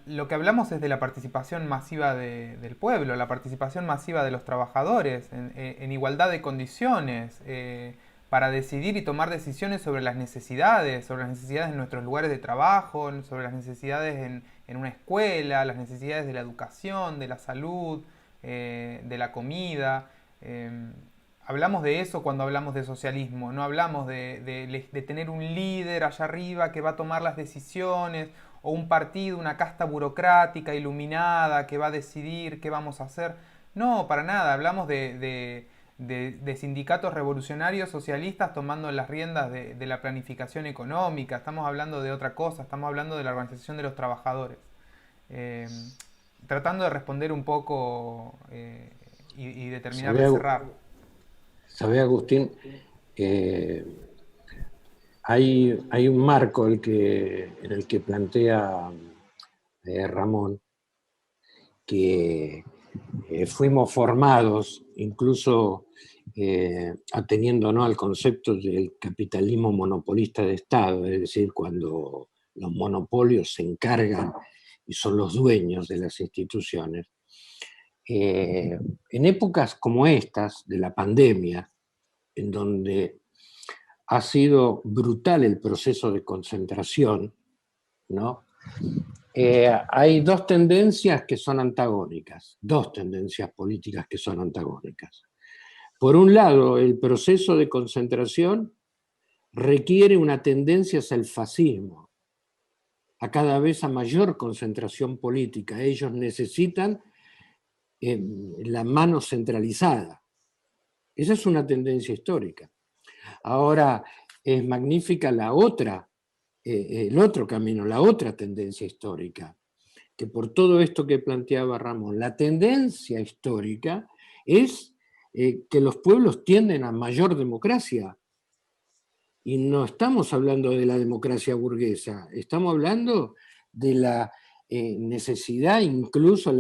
lo que hablamos es de la participación masiva del pueblo, la participación masiva de los trabajadores, en igualdad de condiciones, para decidir y tomar decisiones sobre las necesidades en nuestros lugares de trabajo, sobre las necesidades en una escuela, las necesidades de la educación, de la salud, de la comida. Hablamos de eso cuando hablamos de socialismo, no hablamos de tener un líder allá arriba que va a tomar las decisiones, o un partido, una casta burocrática iluminada que va a decidir qué vamos a hacer. No, para nada, hablamos de sindicatos revolucionarios socialistas tomando las riendas de la planificación económica, estamos hablando de otra cosa, estamos hablando de la organización de los trabajadores. Tratando de responder un poco y de terminar de cerrar. ¿Sabe, Agustín? Hay un marco en el que plantea Ramón que fuimos formados, incluso ateniendo, ¿no?, al concepto del capitalismo monopolista de Estado, es decir, cuando los monopolios se encargan y son los dueños de las instituciones. En épocas como estas, de la pandemia, en donde ha sido brutal el proceso de concentración, ¿no? Hay dos tendencias que son antagónicas, dos tendencias políticas que son antagónicas. Por un lado, el proceso de concentración requiere una tendencia hacia el fascismo, a cada vez a mayor concentración política. Ellos necesitan la mano centralizada. Esa es una tendencia histórica. Ahora, es magnífica el otro camino, la otra tendencia histórica, que por todo esto que planteaba Ramón, la tendencia histórica es que los pueblos tienden a mayor democracia. Y no estamos hablando de la democracia burguesa, estamos hablando de la necesidad, incluso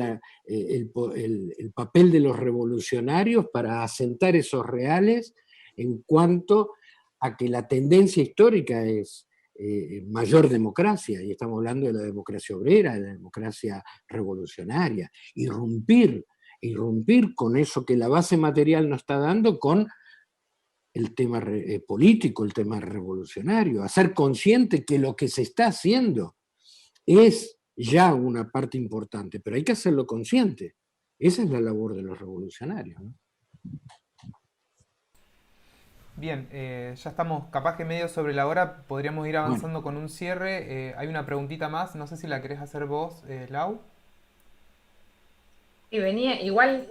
el papel de los revolucionarios para asentar esos reales en cuanto a que la tendencia histórica es mayor democracia, y estamos hablando de la democracia obrera, de la democracia revolucionaria, irrumpir con eso que la base material nos está dando con el tema político, el tema revolucionario, hacer consciente que lo que se está haciendo es ya una parte importante, pero hay que hacerlo consciente. Esa es la labor de los revolucionarios, ¿no? Bien, ya estamos capaz que medio sobre la hora, podríamos ir avanzando con un cierre. Hay una preguntita más, no sé si la querés hacer vos, Lau. Y venía, igual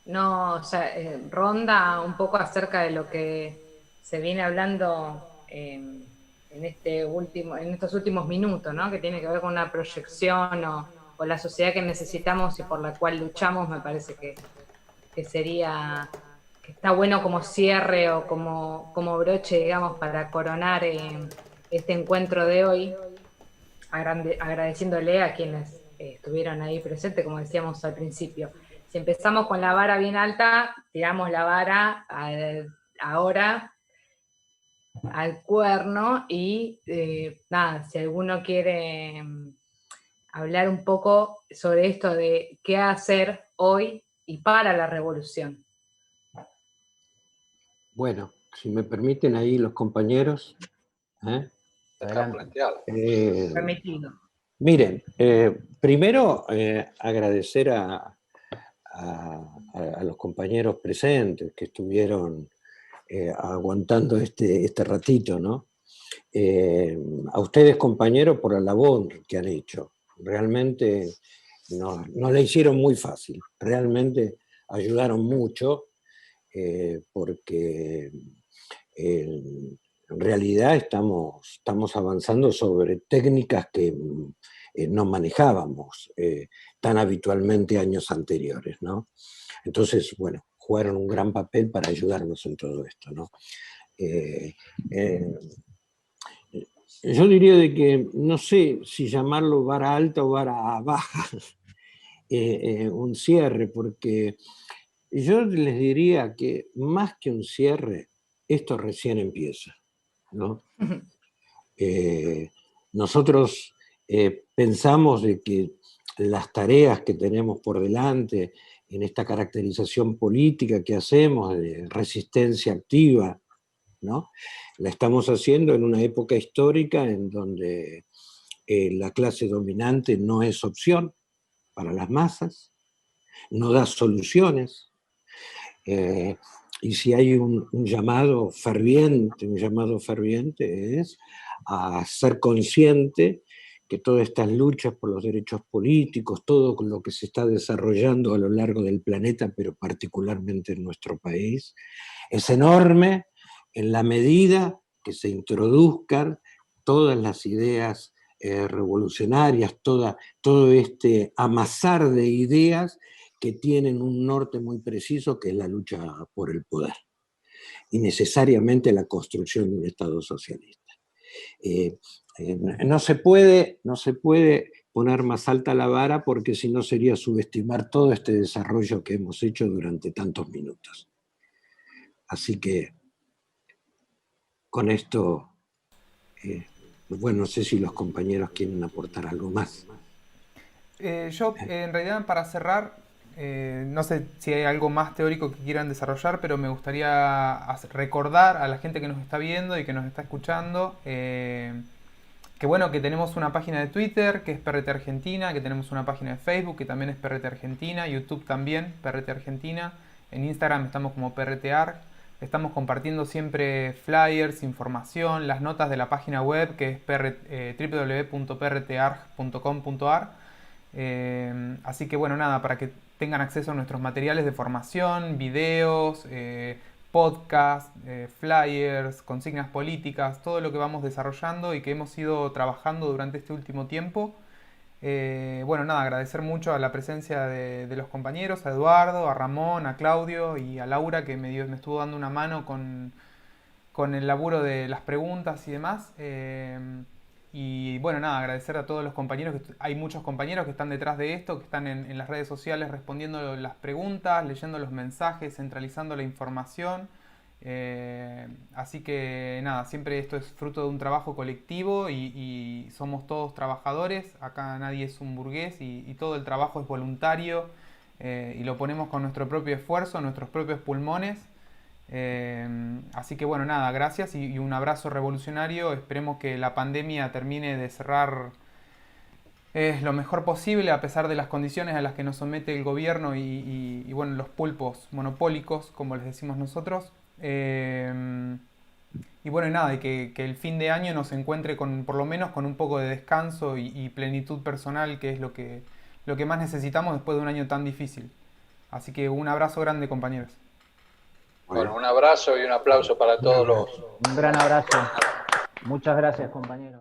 no, o sea, ronda un poco acerca de lo que se viene hablando en estos últimos minutos, ¿no? Que tiene que ver con una proyección o la sociedad que necesitamos y por la cual luchamos. Me parece que sería, que está bueno como cierre o como broche, digamos, para coronar este encuentro de hoy, agradeciéndole a quienes estuvieron ahí presentes, como decíamos al principio. Si empezamos con la vara bien alta, tiramos la vara ahora al cuerno y nada, si alguno quiere hablar un poco sobre esto de qué hacer hoy y para la revolución. Bueno, si me permiten ahí los compañeros. Está planteado. Permitido. Miren, primero agradecer a los compañeros presentes que estuvieron aguantando este ratito, ¿no? A ustedes, compañeros, por la labor que han hecho. Realmente no la hicieron muy fácil, realmente ayudaron mucho, porque en realidad estamos avanzando sobre técnicas que no manejábamos tan habitualmente años anteriores, ¿no? Entonces, bueno, jugaron un gran papel para ayudarnos en todo esto, ¿no? Yo diría de que no sé si llamarlo vara alta o vara baja, un cierre, porque yo les diría que más que un cierre, esto recién empieza, ¿no? Nosotros pensamos de que las tareas que tenemos por delante en esta caracterización política que hacemos de resistencia activa, ¿no? La estamos haciendo en una época histórica en donde la clase dominante no es opción para las masas, no da soluciones, y si hay un llamado ferviente es a ser consciente que todas estas luchas por los derechos políticos, todo lo que se está desarrollando a lo largo del planeta, pero particularmente en nuestro país, es enorme en la medida que se introduzcan todas las ideas revolucionarias, todo este amasar de ideas que tienen un norte muy preciso, que es la lucha por el poder y necesariamente la construcción de un Estado socialista. No se puede poner más alta la vara, porque si no sería subestimar todo este desarrollo que hemos hecho durante tantos minutos. Así que con esto, bueno, no sé si los compañeros quieren aportar algo más. Yo, en realidad, para cerrar, no sé si hay algo más teórico que quieran desarrollar, pero me gustaría recordar a la gente que nos está viendo y que nos está escuchando que bueno, que tenemos una página de Twitter que es PRT Argentina, que tenemos una página de Facebook que también es PRT Argentina, YouTube también, PRT Argentina, en Instagram estamos como PRTARG, estamos compartiendo siempre flyers, información, las notas de la página web que es www.prtarg.com.ar. Así que bueno, nada, para que tengan acceso a nuestros materiales de formación, videos, podcasts, flyers, consignas políticas, todo lo que vamos desarrollando y que hemos ido trabajando durante este último tiempo. Bueno, nada, agradecer mucho a la presencia de los compañeros, a Eduardo, a Ramón, a Claudio y a Laura, que me estuvo dando una mano con el laburo de las preguntas y demás. Y bueno, nada, agradecer a todos los compañeros, hay muchos compañeros que están detrás de esto, que están en las redes sociales respondiendo las preguntas, leyendo los mensajes, centralizando la información. Así que nada, siempre esto es fruto de un trabajo colectivo y somos todos trabajadores, acá nadie es un burgués y todo el trabajo es voluntario y lo ponemos con nuestro propio esfuerzo, nuestros propios pulmones. Así que bueno, nada, gracias y un abrazo revolucionario. Esperemos que la pandemia termine de cerrar lo mejor posible a pesar de las condiciones a las que nos somete el gobierno y bueno, los pulpos monopólicos, como les decimos nosotros. Y bueno, y nada, y que el fin de año nos encuentre por lo menos con un poco de descanso y plenitud personal, que es lo que más necesitamos después de un año tan difícil. Así que un abrazo grande, compañeros. Bueno, un abrazo y un aplauso para todos los... Un gran abrazo. Muchas gracias, compañeros.